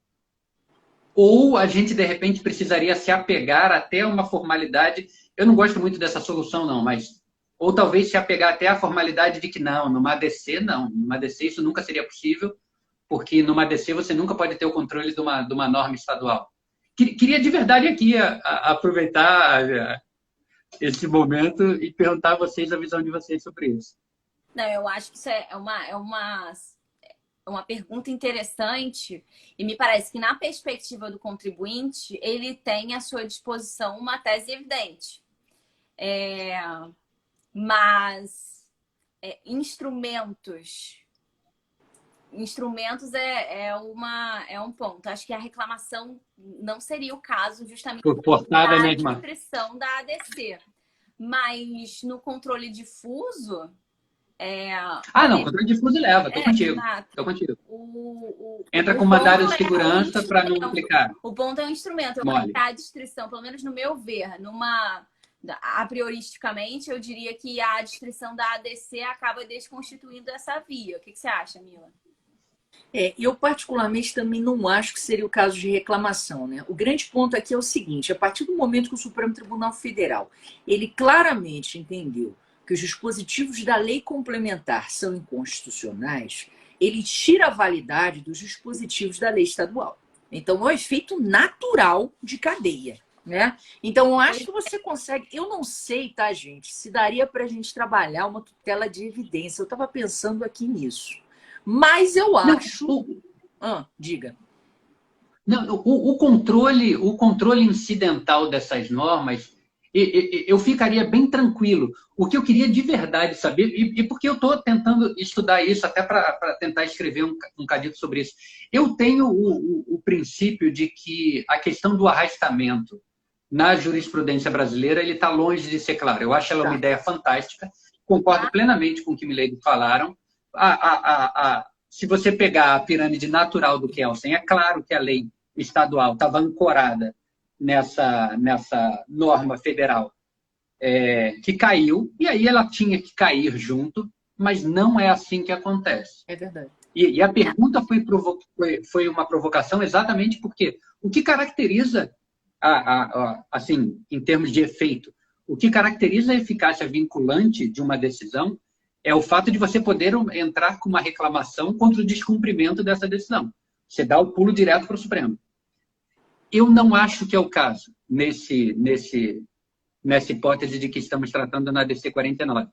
Ou a gente, de repente, precisaria se apegar até uma formalidade. Eu não gosto muito dessa solução, não, mas... Ou talvez se apegar até a formalidade de que não, numa ADC, não. Numa ADC isso nunca seria possível, porque numa ADC você nunca pode ter o controle de uma norma estadual. Queria de verdade aqui aproveitar esse momento e perguntar a vocês a visão de vocês sobre isso. Não, eu acho que isso é uma pergunta interessante e me parece que, na perspectiva do contribuinte, ele tem à sua disposição uma tese evidente. Mas instrumentos é um ponto. Acho que a reclamação não seria o caso, justamente por da mesma descrição da ADC. Mas no controle difuso... não, controle difuso leva, tô contigo. Tô contigo. Entra com mandado de segurança para não aplicar. O ponto é um instrumento. Eu acho que a descrição, pelo menos no meu ver, a prioristicamente, eu diria que a descrição da ADC acaba desconstituindo essa via. O que você acha, Mila? Eu particularmente também não acho que seria o caso de reclamação, né? O grande ponto aqui é o seguinte: a partir do momento que o Supremo Tribunal Federal ele claramente entendeu que os dispositivos da lei complementar são inconstitucionais, ele tira a validade dos dispositivos da lei estadual. Então, é um efeito natural de cadeia, né? Então, eu acho que você consegue... Eu não sei, tá, gente, se daria para a gente trabalhar uma tutela de evidência. Eu estava pensando aqui nisso. Mas eu acho... diga. Não, o controle incidental dessas normas, eu ficaria bem tranquilo. O que eu queria de verdade saber, e porque eu estou tentando estudar isso até para tentar escrever um cadito sobre isso. Eu tenho o princípio de que a questão do arrastamento na jurisprudência brasileira ele está longe de ser claro. Eu acho ela uma ideia fantástica. Concordo plenamente com o que Milady falaram. Se você pegar a pirâmide natural do Kelsen, é claro que a lei estadual estava ancorada nessa norma federal que caiu, e aí ela tinha que cair junto, mas não é assim que acontece. É verdade. E a pergunta foi uma provocação exatamente porque o que caracteriza assim, em termos de efeito, o que caracteriza a eficácia vinculante de uma decisão é o fato de você poder entrar com uma reclamação contra o descumprimento dessa decisão. Você dá o pulo direto para o Supremo. Eu não acho que é o caso nessa hipótese de que estamos tratando na DC 49.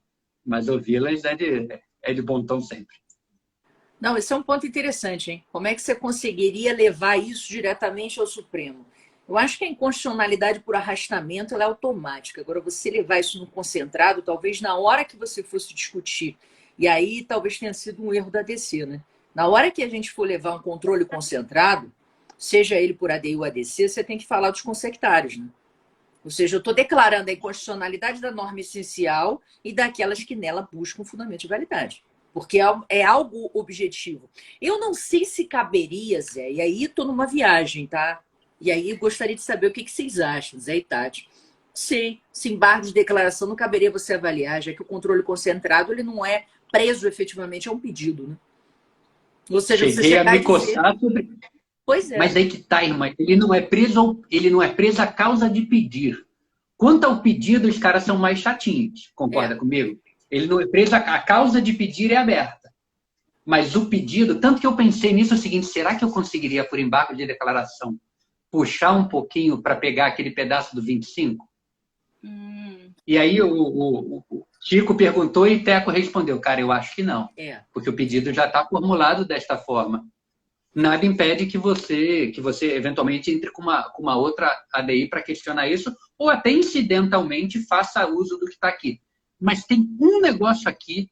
Mas ouvi-las é de bom tom sempre. Não, esse é um ponto interessante, hein? Como é que você conseguiria levar isso diretamente ao Supremo? Eu acho que a inconstitucionalidade por arrastamento ela é automática. Agora, você levar isso no concentrado, talvez na hora que você fosse discutir, e aí talvez tenha sido um erro da DC, né? Na hora que a gente for levar um controle concentrado, seja ele por ADI ou ADC, você tem que falar dos consectários, né? Ou seja, eu estou declarando a inconstitucionalidade da norma essencial e daquelas que nela buscam fundamento de validade. Porque é algo objetivo. Eu não sei se caberia, Zé, e aí estou numa viagem, tá? E aí eu gostaria de saber o que vocês acham, Zé e Tati. Sim, se embargo de declaração não caberia você avaliar, já que o controle concentrado ele não é preso efetivamente a um pedido, né? Ou seja, você cheguei a me dizer... coçar sobre... Pois é. Mas aí que tá, irmã. Ele não é preso a causa de pedir. Quanto ao pedido, os caras são mais chatinhos. Concorda comigo? Ele não é preso a causa de pedir é aberta. Mas o pedido, tanto que eu pensei nisso é o seguinte, será que eu conseguiria, por embargo de declaração, puxar um pouquinho para pegar aquele pedaço do 25? E aí o Chico perguntou e Teco respondeu, cara, eu acho que não. Porque o pedido já está formulado desta forma. Nada impede que você eventualmente entre com uma outra ADI para questionar isso, ou até incidentalmente faça uso do que está aqui. Mas tem um negócio aqui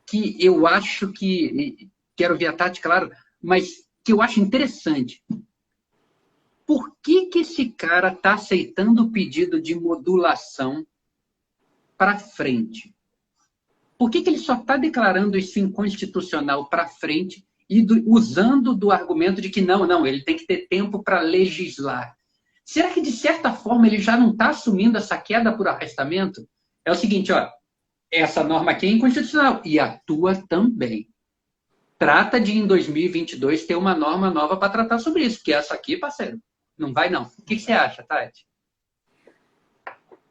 que eu acho que... Quero ver a Tati, claro, mas que eu acho interessante. Por que esse cara está aceitando o pedido de modulação para frente? Por que ele só está declarando isso inconstitucional para frente e usando do argumento de que não, ele tem que ter tempo para legislar? Será que, de certa forma, ele já não está assumindo essa queda por arrastamento? É o seguinte, ó, essa norma aqui é inconstitucional e a tua também. Trata de, em 2022, ter uma norma nova para tratar sobre isso, porque essa aqui, parceiro, não vai não. O que você acha, Tati?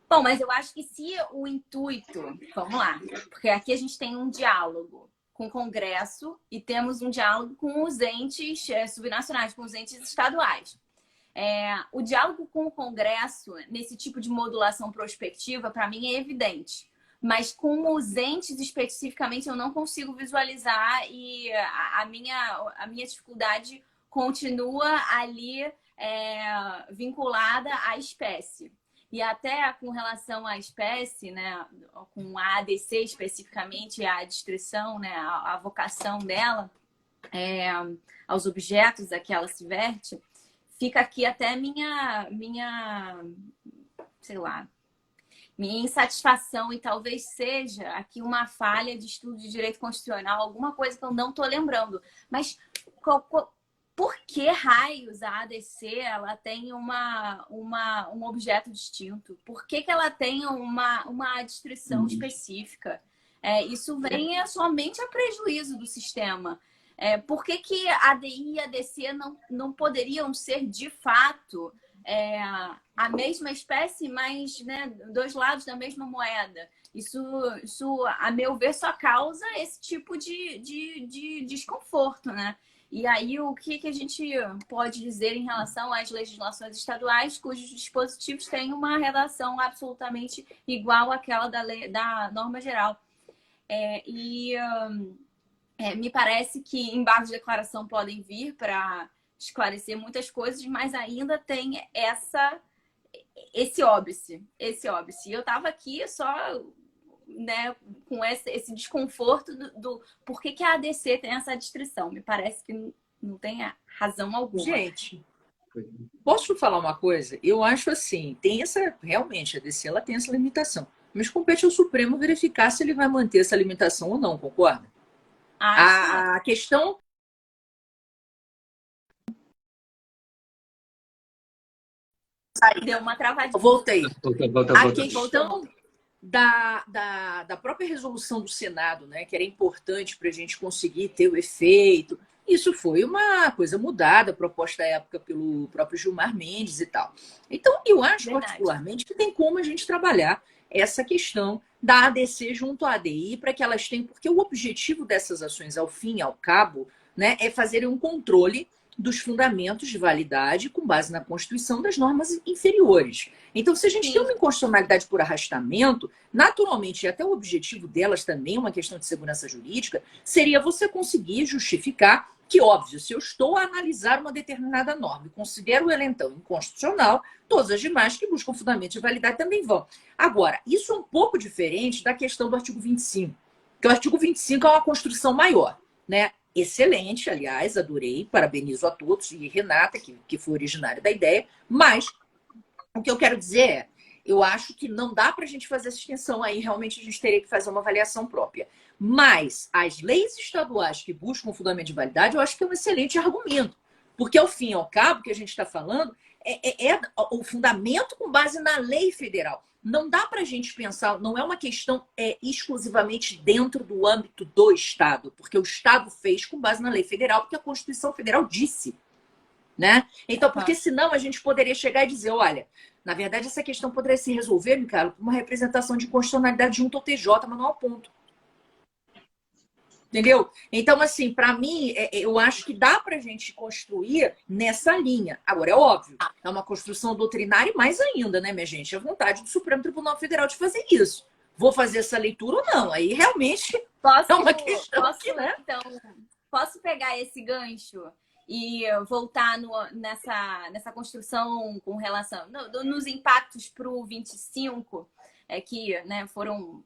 Bom, mas eu acho que se o intuito... Vamos lá, porque aqui a gente tem um diálogo com o Congresso e temos um diálogo com os entes subnacionais, com os entes estaduais. O diálogo com o Congresso, nesse tipo de modulação prospectiva, para mim é evidente. Mas com os entes especificamente eu não consigo visualizar e a minha dificuldade continua ali vinculada à espécie. E até com relação à espécie, né, com a ADC especificamente, a descrição, né, a vocação dela, aos objetos a que ela se verte, fica aqui até sei lá, minha insatisfação, e talvez seja aqui uma falha de estudo de direito constitucional, alguma coisa que eu não estou lembrando. Mas por que raios a ADC ela tem um objeto distinto? Por que ela tem uma descrição específica? Isso vem somente a prejuízo do sistema. Por que a ADI e a ADC não poderiam ser, de fato, a mesma espécie, mas, né, dois lados da mesma moeda? Isso, a meu ver, só causa esse tipo de desconforto, né? E aí, o que a gente pode dizer em relação às legislações estaduais cujos dispositivos têm uma relação absolutamente igual àquela da norma geral? Me parece que embargos de declaração podem vir para esclarecer muitas coisas, mas ainda tem esse óbice. Eu estava aqui só, né, com esse desconforto do por que a ADC tem essa descrição. Me parece que não tem razão alguma. Gente, posso falar uma coisa? Eu acho assim, realmente, a ADC ela tem essa limitação. Mas compete ao Supremo verificar se ele vai manter essa limitação ou não, concorda? A questão... Deu uma travadinha. Voltei. Volta. A questão da própria resolução do Senado, né, que era importante para a gente conseguir ter o efeito. Isso foi uma coisa mudada, proposta à época pelo próprio Gilmar Mendes e tal. Então, eu acho particularmente que tem como a gente trabalhar essa questão da ADC junto à ADI para que elas tenham, porque o objetivo dessas ações, ao fim e ao cabo, né, é fazerem um controle dos fundamentos de validade com base na Constituição das normas inferiores. Então, se a gente tem uma inconstitucionalidade por arrastamento, naturalmente, e até o objetivo delas também, uma questão de segurança jurídica, seria você conseguir justificar que, óbvio, se eu estou a analisar uma determinada norma e considero ela, então, inconstitucional, todas as demais que buscam fundamento de validade também vão. Agora, isso é um pouco diferente da questão do artigo 25, porque o artigo 25 é uma construção maior, né? Excelente, aliás, adorei, parabenizo a todos, e Renata, que foi originária da ideia, mas o que eu quero dizer é, eu acho que não dá para a gente fazer essa extensão aí, realmente a gente teria que fazer uma avaliação própria. Mas as leis estaduais que buscam fundamento de validade, eu acho que é um excelente argumento, porque ao fim e ao cabo, o que a gente está falando é o fundamento com base na lei federal. Não dá para a gente pensar, não é uma questão exclusivamente dentro do âmbito do Estado, porque o Estado fez com base na lei federal, porque a Constituição Federal disse, né? Então, porque senão a gente poderia chegar e dizer, olha, na verdade essa questão poderia se resolver, Micaela, com uma representação de constitucionalidade junto ao TJ, mas não ao ponto. Entendeu? Então, assim, para mim, eu acho que dá para a gente construir nessa linha. Agora, é óbvio, é uma construção doutrinária e mais ainda, né, minha gente? É vontade do Supremo Tribunal Federal de fazer isso. Vou fazer essa leitura ou não? Aí, realmente, é uma questão que, né? Então, posso pegar esse gancho e voltar nessa construção com relação nos impactos para o 25, que, né, foram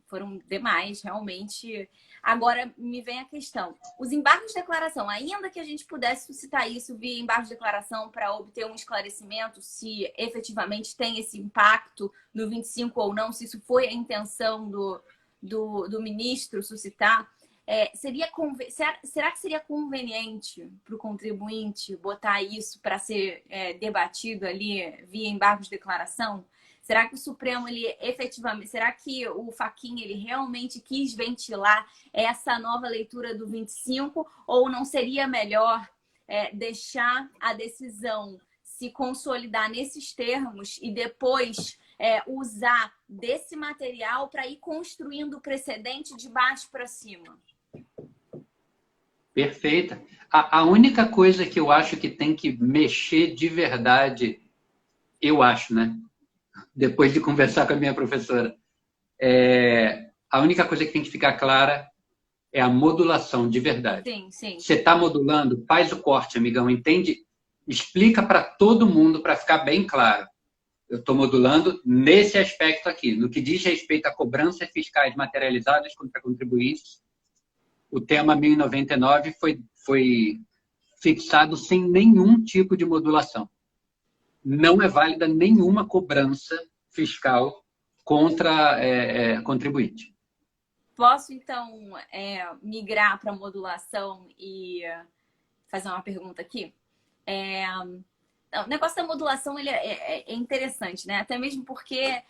demais, realmente. Agora, me vem a questão. Os embargos de declaração, ainda que a gente pudesse suscitar isso via embargos de declaração para obter um esclarecimento se efetivamente tem esse impacto no 25 ou não, se isso foi a intenção do ministro suscitar, será que seria conveniente para o contribuinte botar isso para ser debatido ali via embargos de declaração? Será que o Supremo, ele efetivamente, será que o Fachin, ele realmente quis ventilar essa nova leitura do 25? Ou não seria melhor deixar a decisão se consolidar nesses termos e depois usar desse material para ir construindo o precedente de baixo para cima? Perfeita. A única coisa que eu acho que tem que mexer de verdade, eu acho, né? Depois de conversar com a minha professora, a única coisa que tem que ficar clara é a modulação de verdade. Sim, sim. Você está modulando, faz o corte, amigão, entende? Explica para todo mundo para ficar bem claro. Eu estou modulando nesse aspecto aqui. No que diz respeito a cobranças fiscais materializadas contra contribuintes, o tema 1099 foi fixado sem nenhum tipo de modulação. Não é válida nenhuma cobrança fiscal contra contribuinte. Posso, então, migrar para modulação e fazer uma pergunta aqui? O negócio da modulação ele é interessante, né? Até mesmo porque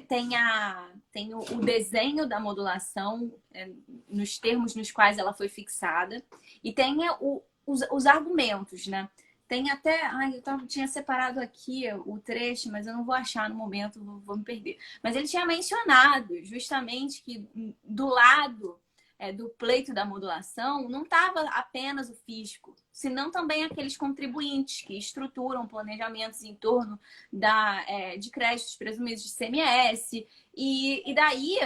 tem o desenho da modulação nos termos nos quais ela foi fixada e tem os argumentos, né? Tem até... eu tinha separado aqui o trecho, mas eu não vou achar no momento, vou me perder. Mas ele tinha mencionado justamente que do lado do pleito da modulação não estava apenas o fisco, senão também aqueles contribuintes que estruturam planejamentos em torno de créditos presumidos de ICMS. E daí...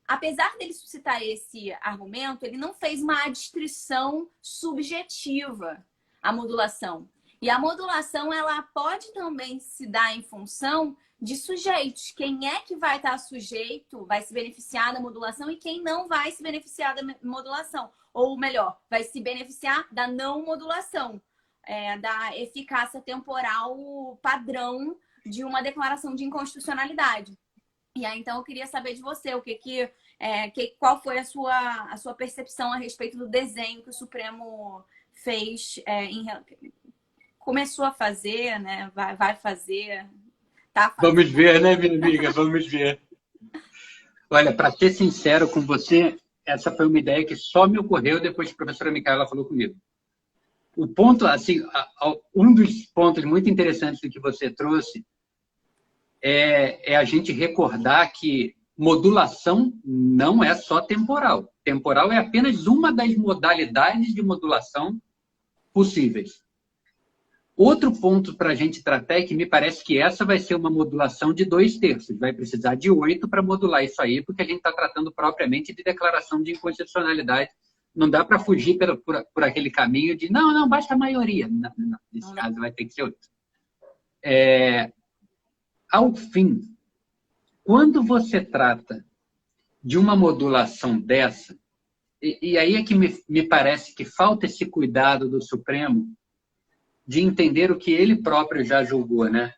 apesar dele suscitar esse argumento, ele não fez uma adstrição subjetiva à modulação. E a modulação ela pode também se dar em função de sujeitos. Quem é que vai estar sujeito, vai se beneficiar da modulação e quem não vai se beneficiar da modulação. Ou melhor, vai se beneficiar da não modulação, da eficácia temporal padrão de uma declaração de inconstitucionalidade. E aí, então, eu queria saber de você, qual foi a sua percepção a respeito do desenho que o Supremo fez, começou a fazer, né? Vai fazer, tá fazendo. Vamos ver, né, minha amiga? Vamos ver. Olha, para ser sincero com você, essa foi uma ideia que só me ocorreu depois que a professora Micaela falou comigo. O ponto, assim, um dos pontos muito interessantes do que você trouxe é a gente recordar que modulação não é só temporal. Temporal é apenas uma das modalidades de modulação possíveis. Outro ponto para a gente tratar é que me parece que essa vai ser uma modulação de 2/3. Vai precisar de 8 para modular isso aí, porque a gente está tratando propriamente de declaração de inconstitucionalidade. Não dá para fugir por aquele caminho de não, basta a maioria. Não, nesse caso vai ter que ser 8. Ao fim, quando você trata de uma modulação dessa, e aí é que me parece que falta esse cuidado do Supremo de entender o que ele próprio já julgou, né?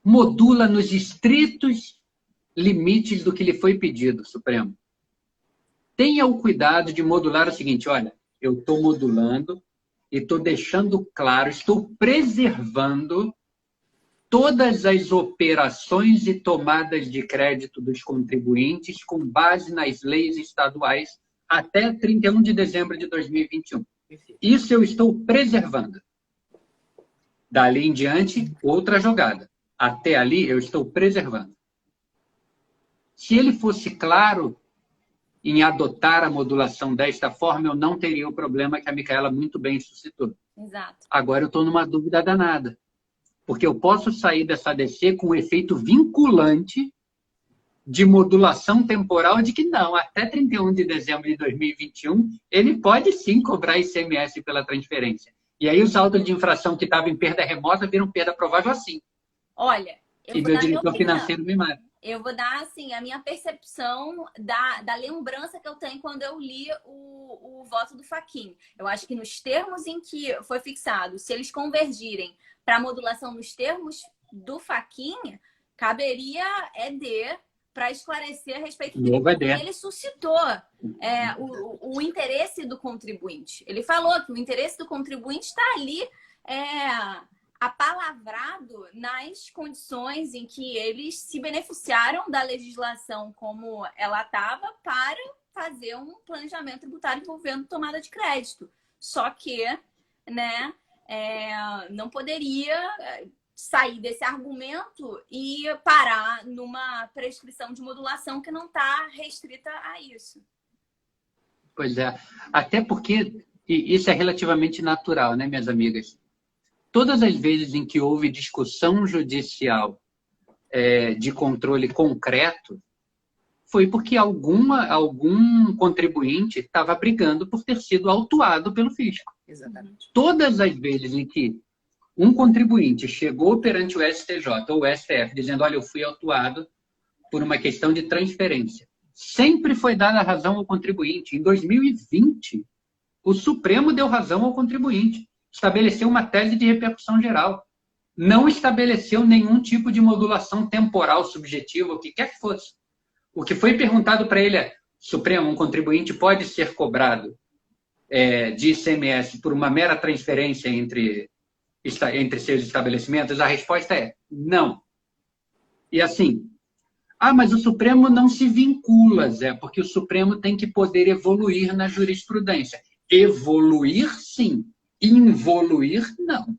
Modula nos estritos limites do que lhe foi pedido, Supremo. Tenha o cuidado de modular o seguinte, olha, eu estou modulando e estou deixando claro, estou preservando todas as operações e tomadas de crédito dos contribuintes com base nas leis estaduais até 31 de dezembro de 2021. Isso eu estou preservando. Dali em diante, outra jogada. Até ali, eu estou preservando. Se ele fosse claro em adotar a modulação desta forma, eu não teria o problema que a Micaela muito bem suscitou. Exato. Agora eu estou numa dúvida danada. Porque eu posso sair dessa ADC com um efeito vinculante de modulação temporal de que não, até 31 de dezembro de 2021, ele pode sim cobrar ICMS pela transferência. E aí os autos de infração que estavam em perda remota viram perda provável assim. Olha, e meu diretor financeiro me mata. Eu vou dar, assim, a minha percepção da lembrança que eu tenho quando eu li o voto do Fachin. Eu acho que nos termos em que foi fixado, se eles convergirem para a modulação nos termos do Fachin, caberia ED para esclarecer a respeito do que ele suscitou o interesse do contribuinte. Ele falou que o interesse do contribuinte está ali apalavrado nas condições em que eles se beneficiaram da legislação como ela estava para fazer um planejamento tributário envolvendo tomada de crédito. Só que, né, não poderia sair desse argumento e parar numa prescrição de modulação que não está restrita a isso. Pois é. Até porque isso é relativamente natural, né, minhas amigas? Todas as vezes em que houve discussão judicial de controle concreto, foi porque algum contribuinte estava brigando por ter sido autuado pelo fisco. Exatamente. Todas as vezes em que um contribuinte chegou perante o STJ ou o STF dizendo, olha, eu fui autuado por uma questão de transferência, sempre foi dada razão ao contribuinte. Em 2020, o Supremo deu razão ao contribuinte. Estabeleceu uma tese de repercussão geral. Não estabeleceu nenhum tipo de modulação temporal, subjetiva, o que quer que fosse. O que foi perguntado para ele é, Supremo, um contribuinte pode ser cobrado de ICMS por uma mera transferência entre seus estabelecimentos? A resposta é não. E assim, mas o Supremo não se vincula, Zé, porque o Supremo tem que poder evoluir na jurisprudência. Evoluir, sim. Involuir, não.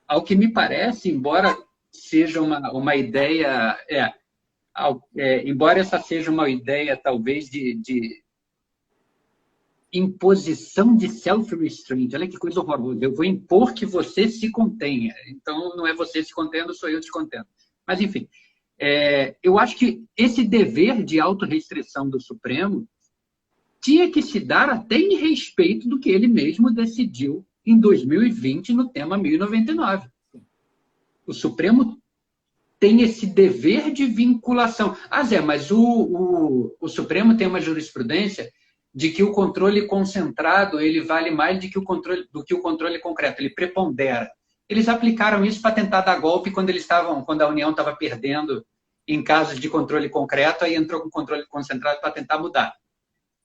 Ao que me parece, embora seja uma ideia... embora essa seja uma ideia, talvez, de imposição de self-restraint. Olha que coisa horrorosa. Eu vou impor que você se contenha. Então, não é você se contendo, sou eu te contendo. Mas, enfim, eu acho que esse dever de autorrestrição do Supremo tinha que se dar até em respeito do que ele mesmo decidiu em 2020 no tema 1099. O Supremo tem esse dever de vinculação. Zé, mas o Supremo tem uma jurisprudência de que o controle concentrado ele vale mais do que o controle concreto, ele prepondera. Eles aplicaram isso para tentar dar golpe quando a União estava perdendo em casos de controle concreto, aí entrou com controle concentrado para tentar mudar.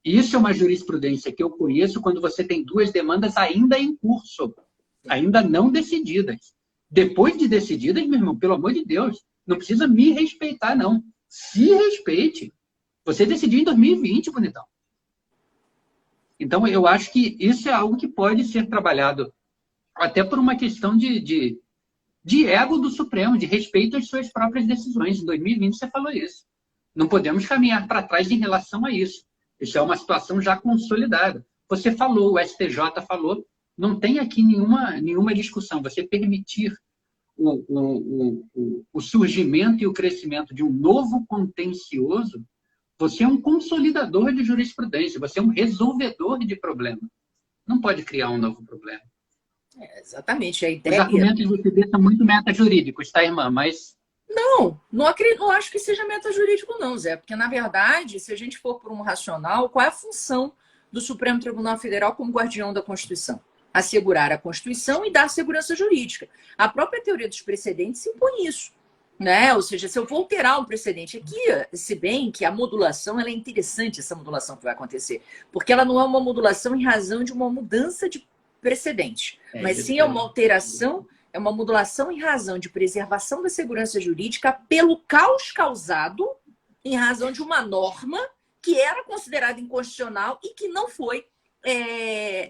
Isso é uma jurisprudência que eu conheço quando você tem duas demandas ainda em curso, ainda não decididas. Depois de decididas, meu irmão, pelo amor de Deus, não precisa me respeitar, não. Se respeite. Você decidiu em 2020, bonitão. Então, eu acho que isso é algo que pode ser trabalhado até por uma questão de ego do Supremo, de respeito às suas próprias decisões. Em 2020, você falou isso. Não podemos caminhar para trás em relação a isso. Isso é uma situação já consolidada. Você falou, o STJ falou, não tem aqui nenhuma discussão. Você permitir o surgimento e o crescimento de um novo contencioso, você é um consolidador de jurisprudência, você é um resolvedor de problema. Não pode criar um novo problema. Exatamente. A Os ideia... argumentos de você são muito meta-jurídicos, tá, irmã? Mas... Não acho que seja meta-jurídico, não, Zé. Porque, na verdade, se a gente for por um racional, qual é a função do Supremo Tribunal Federal como guardião da Constituição? Assegurar a Constituição e dar segurança jurídica. A própria teoria dos precedentes se impõe isso. Né? Ou seja, se eu vou alterar um precedente aqui, se bem que a modulação ela é interessante, essa modulação que vai acontecer, porque ela não é uma modulação em razão de uma mudança de precedente, mas sim é uma alteração, é uma modulação em razão de preservação da segurança jurídica pelo caos causado em razão de uma norma que era considerada inconstitucional e que não foi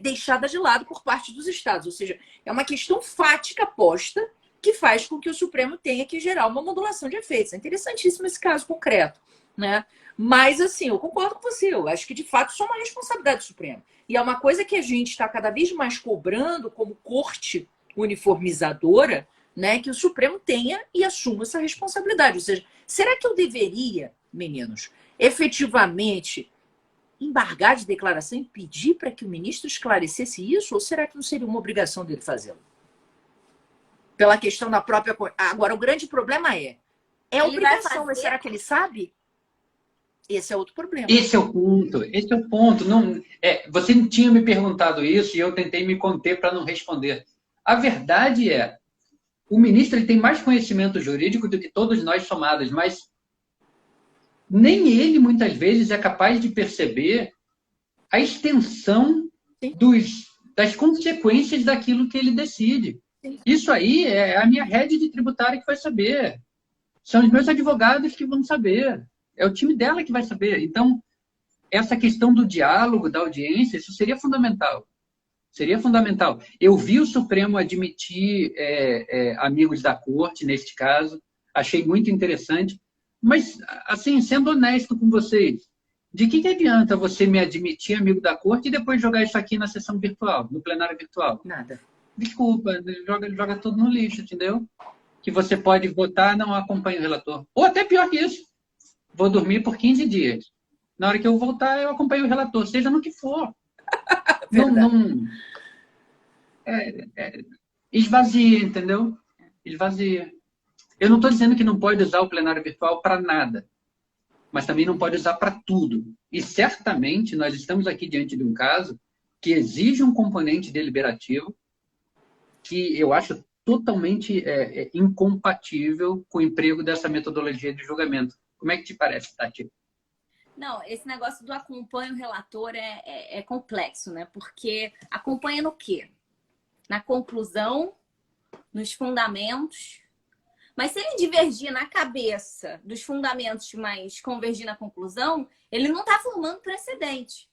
deixada de lado por parte dos estados. Ou seja, é uma questão fática posta que faz com que o Supremo tenha que gerar uma modulação de efeitos. É interessantíssimo esse caso concreto, né? Mas, assim, eu concordo com você. Eu acho que, de fato, isso é uma responsabilidade do Supremo. E é uma coisa que a gente está cada vez mais cobrando como corte uniformizadora, né? Que o Supremo tenha e assuma essa responsabilidade. Ou seja, será que eu deveria, meninos, efetivamente embargar de declaração e pedir para que o ministro esclarecesse isso? Ou será que não seria uma obrigação dele fazê-lo? Pela questão da própria... Agora, o grande problema é obrigação, mas será que ele sabe? Esse é outro problema. Esse é o ponto. Esse é o ponto. Não, você tinha me perguntado isso e eu tentei me conter para não responder. A verdade é, o ministro ele tem mais conhecimento jurídico do que todos nós somados, mas nem ele, muitas vezes, é capaz de perceber a extensão das consequências daquilo que ele decide. Isso aí é a minha rede de tributária que vai saber. São os meus advogados que vão saber. É o time dela que vai saber. Então, essa questão do diálogo, da audiência, isso seria fundamental. Seria fundamental. Eu vi o Supremo admitir amigos da corte, neste caso. Achei muito interessante. Mas, assim, sendo honesto com vocês, de que adianta você me admitir amigo da corte e depois jogar isso aqui na sessão virtual, no plenário virtual? Nada. Desculpa, joga tudo no lixo, entendeu? Que você pode votar, não acompanha o relator. Ou até pior que isso. Vou dormir por 15 dias. Na hora que eu voltar, eu acompanho o relator, seja no que for. Esvazia, entendeu? Esvazia. Eu não estou dizendo que não pode usar o plenário virtual para nada, mas também não pode usar para tudo. E certamente nós estamos aqui diante de um caso que exige um componente deliberativo que eu acho totalmente incompatível com o emprego dessa metodologia de julgamento. Como é que te parece, Tati? Não, esse negócio do acompanha o relator é complexo, né? Porque acompanha no quê? Na conclusão, nos fundamentos. Mas se ele divergir na cabeça dos fundamentos, mas convergir na conclusão, ele não está formando precedente.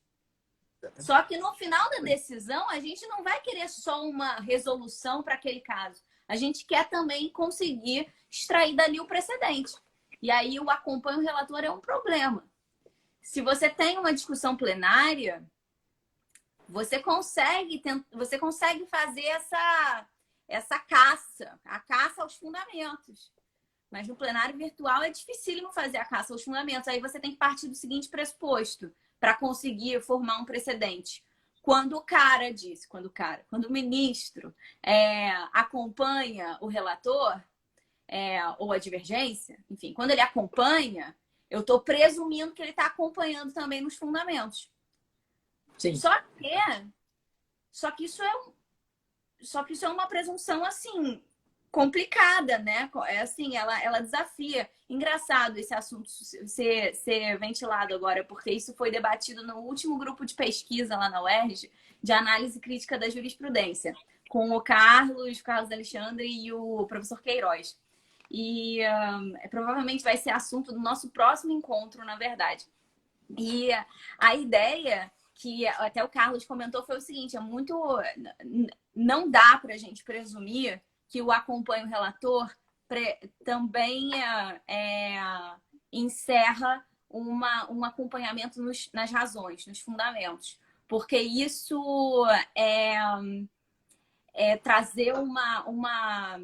Só que no final da decisão, a gente não vai querer só uma resolução para aquele caso. A gente quer também conseguir extrair dali o precedente. E aí o acompanha o relator é um problema. Se você tem uma discussão plenária, você consegue fazer essa caça, a caça aos fundamentos. Mas no plenário virtual é dificílimo fazer a caça aos fundamentos. Aí você tem que partir do seguinte pressuposto para conseguir formar um precedente. Quando o ministro acompanha o relator, ou a divergência, enfim, quando ele acompanha, eu estou presumindo que ele está acompanhando também nos fundamentos. Sim. Só que isso é uma presunção assim complicada, né? É assim, ela desafia. Engraçado esse assunto ser ventilado agora, porque isso foi debatido no último grupo de pesquisa lá na UERJ, de análise crítica da jurisprudência, com o Carlos Alexandre e o professor Queiroz. E provavelmente vai ser assunto do nosso próximo encontro, na verdade. E a ideia que até o Carlos comentou foi o seguinte, não dá para a gente presumir que o acompanho relator também encerra um acompanhamento nas razões, nos fundamentos, porque isso é trazer uma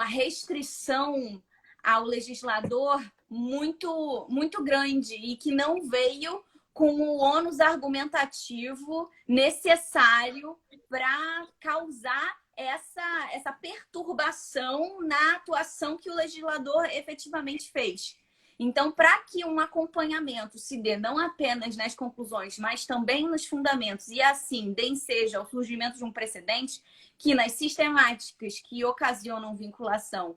restrição ao legislador muito, muito grande e que não veio com o ônus argumentativo necessário para causar essa perturbação na atuação que o legislador efetivamente fez. Então, para que um acompanhamento se dê não apenas nas conclusões, mas também nos fundamentos, e assim dê ensejo ao surgimento de um precedente que nas sistemáticas que ocasionam vinculação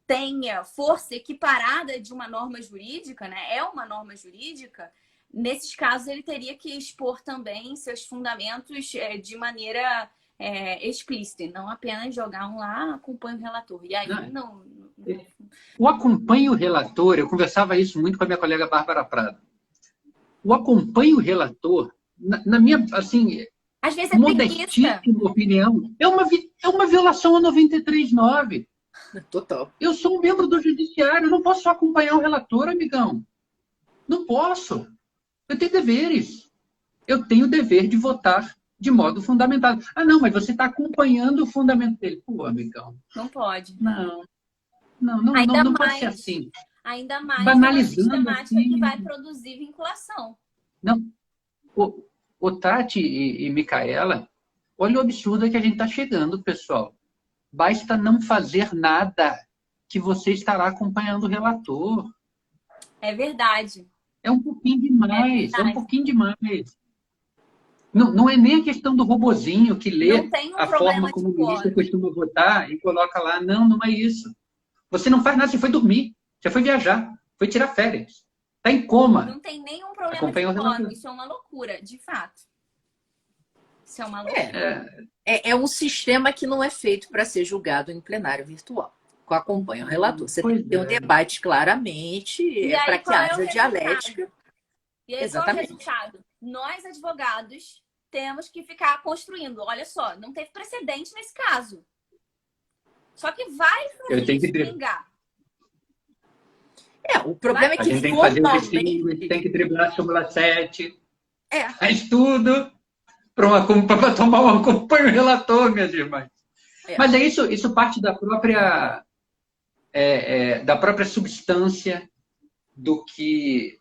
tenha força equiparada de uma norma jurídica, né? É uma norma jurídica, nesses casos ele teria que expor também seus fundamentos de maneira explícita, e não apenas jogar lá, acompanha o relator. E aí não... O acompanho relator, eu conversava isso muito com a minha colega Bárbara Prado. O acompanho relator, na minha, assim, às vezes modestíssima opinião, é uma violação a 93.9. Total. Eu sou um membro do judiciário, eu não posso só acompanhar o relator, amigão. Não posso. Eu tenho deveres. Eu tenho o dever de votar de modo fundamentado. Ah, não, mas você está acompanhando o fundamento dele. Pô, amigão. Não pode. Não pode ser assim. Ainda mais banalizando uma sistemática assim. que vai produzir vinculação. Não. O Tati e Micaela, olha o absurdo que a gente está chegando, pessoal. Basta não fazer nada que você estará acompanhando o relator. É verdade. É um pouquinho demais. É um pouquinho demais. Não é nem a questão do robozinho que lê a forma como o ministro costuma votar e coloca lá. Não é isso. Você não faz nada, você foi dormir, você foi viajar, foi tirar férias. Está em coma. Não tem nenhum problema de quórum. Isso é uma loucura, de fato. Isso é uma loucura. É um sistema que não é feito para ser julgado em plenário virtual. Acompanha o relator. Você tem que ter um debate claramente, para que haja dialética. E aí, qual é o resultado? Nós, advogados, temos que ficar construindo. Olha só, não teve precedente nesse caso. Só que vai pingar. O problema é que a gente tem que fazer o vestido, a gente tem que driblar a súmula 7. Faz tudo para tomar um acompanho relator, minhas irmãs. Mas isso parte da própria substância do que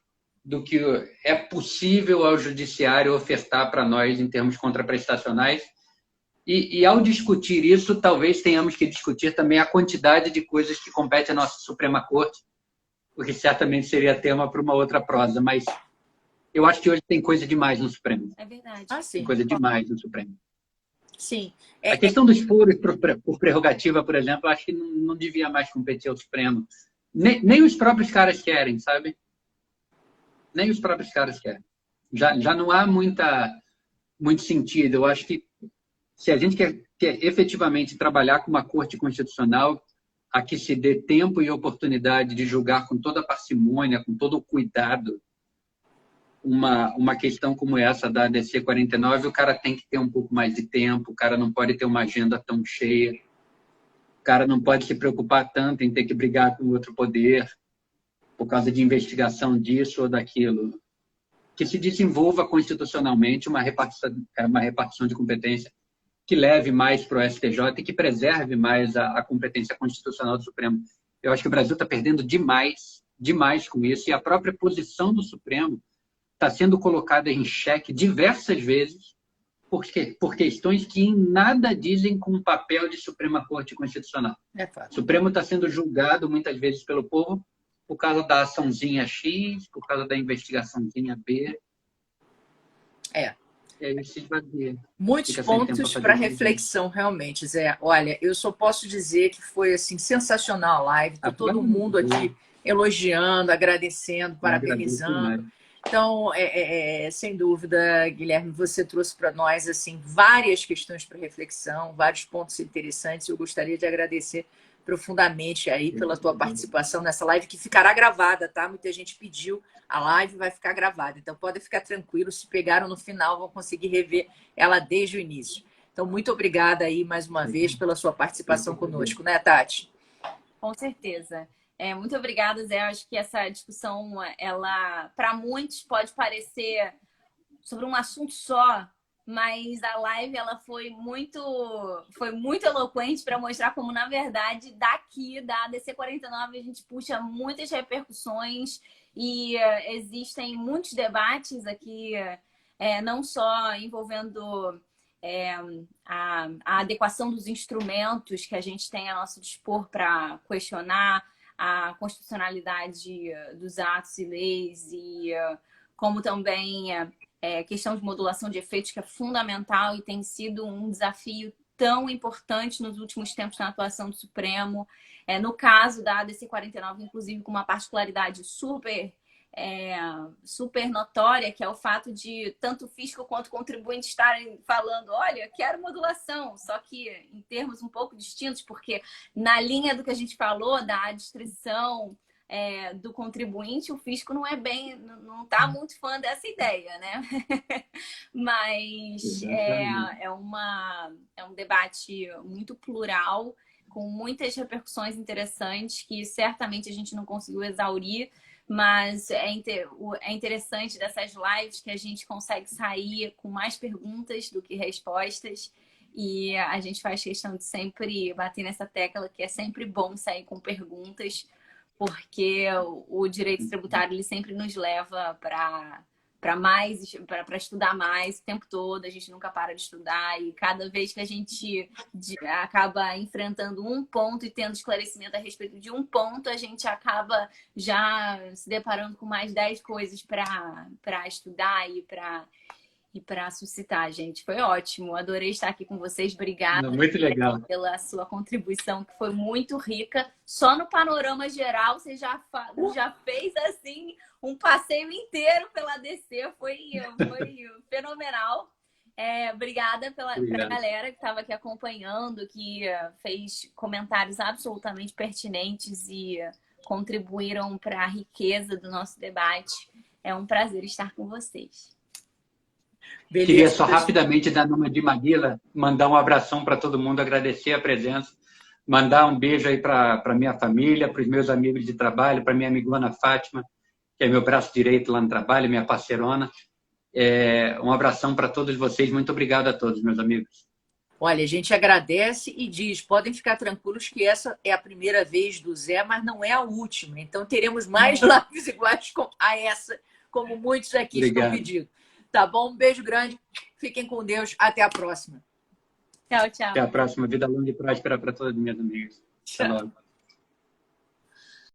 é possível ao judiciário ofertar para nós em termos contraprestacionais. E ao discutir isso, talvez tenhamos que discutir também a quantidade de coisas que compete à nossa Suprema Corte, o que certamente seria tema para uma outra prosa, mas eu acho que hoje tem coisa demais no Supremo. É verdade. Tem coisa demais no Supremo. Sim. A questão dos furos por prerrogativa, por exemplo, eu acho que não devia mais competir ao Supremo. Nem os próprios caras querem, sabe? Nem os próprios caras querem. Já não há muito sentido. Eu acho que se a gente quer efetivamente trabalhar com uma corte constitucional, a que se dê tempo e oportunidade de julgar com toda a parcimônia, com todo o cuidado, uma questão como essa da ADC 49, o cara tem que ter um pouco mais de tempo, o cara não pode ter uma agenda tão cheia, o cara não pode se preocupar tanto em ter que brigar com outro poder por causa de investigação disso ou daquilo. Que se desenvolva constitucionalmente uma repartição de competência que leve mais para o STJ e que preserve mais a competência constitucional do Supremo. Eu acho que o Brasil está perdendo demais com isso, e a própria posição do Supremo está sendo colocada em xeque diversas vezes por questões que em nada dizem com o papel de Suprema Corte Constitucional. O Supremo está sendo julgado muitas vezes pelo povo por causa da açãozinha X, por causa da investigaçãozinha B. E aí se esvazia. Muitos pontos para reflexão, realmente, Zé. Olha, eu só posso dizer que foi assim, sensacional a live. Tá todo mundo aqui elogiando, agradecendo, parabenizando. Então, sem dúvida, Guilherme, você trouxe para nós assim, várias questões para reflexão, vários pontos interessantes. Eu gostaria de agradecer profundamente aí pela tua participação nessa live, que ficará gravada, tá? Muita gente pediu, a live vai ficar gravada. Então, pode ficar tranquilo, se pegaram no final, vão conseguir rever ela desde o início. Então, muito obrigada aí mais uma vez pela sua participação conosco, né, Tati? Com certeza. Muito obrigada, Zé. Eu acho que essa discussão, ela, para muitos, pode parecer sobre um assunto só, mas a live ela foi muito eloquente para mostrar como, na verdade, daqui da ADC 49 a gente puxa muitas repercussões e existem muitos debates aqui, não só envolvendo a adequação dos instrumentos que a gente tem a nosso dispor para questionar a constitucionalidade dos atos e leis e como também questão de modulação de efeitos, que é fundamental e tem sido um desafio tão importante nos últimos tempos na atuação do Supremo. No caso da ADC 49, inclusive, com uma particularidade super notória, que é o fato de tanto o fisco quanto o contribuinte estarem falando, olha, quero modulação, só que em termos um pouco distintos, porque na linha do que a gente falou, da adstrição do contribuinte, o fisco não está muito fã dessa ideia, né? Mas é um debate muito plural, com muitas repercussões interessantes, que certamente a gente não conseguiu exaurir, mas é interessante dessas lives que a gente consegue sair com mais perguntas do que respostas, e a gente faz questão de sempre bater nessa tecla que é sempre bom sair com perguntas, porque o direito tributário ele sempre nos leva para estudar mais o tempo todo, a gente nunca para de estudar, e cada vez que a gente acaba enfrentando um ponto e tendo esclarecimento a respeito de um ponto, a gente acaba já se deparando com mais 10 coisas para estudar e para suscitar, gente. Foi ótimo, adorei estar aqui com vocês, obrigada. Muito legal. Pela sua contribuição, que foi muito rica. Só no panorama geral, você já fez assim um passeio inteiro pela ADC, foi fenomenal. Obrigada pra galera que estava aqui acompanhando, que fez comentários absolutamente pertinentes e contribuíram para a riqueza do nosso debate. É um prazer estar com vocês. Beleza. Queria só rapidamente, da nome de Maguila, mandar um abração para todo mundo, agradecer a presença, mandar um beijo aí para minha família, para os meus amigos de trabalho, para minha amigona Fátima, que é meu braço direito lá no trabalho, minha parceirona. Um abração para todos vocês. Muito obrigado a todos, meus amigos. Olha, a gente agradece e diz, podem ficar tranquilos que essa é a primeira vez do Zé, mas não é a última. Então, teremos mais lives iguais a essa, como muitos aqui estão pedindo. Tá bom? Um beijo grande. Fiquem com Deus. Até a próxima. Tchau, tchau. Até a próxima. Vida longa e próspera para todos, meus amigos. Até logo.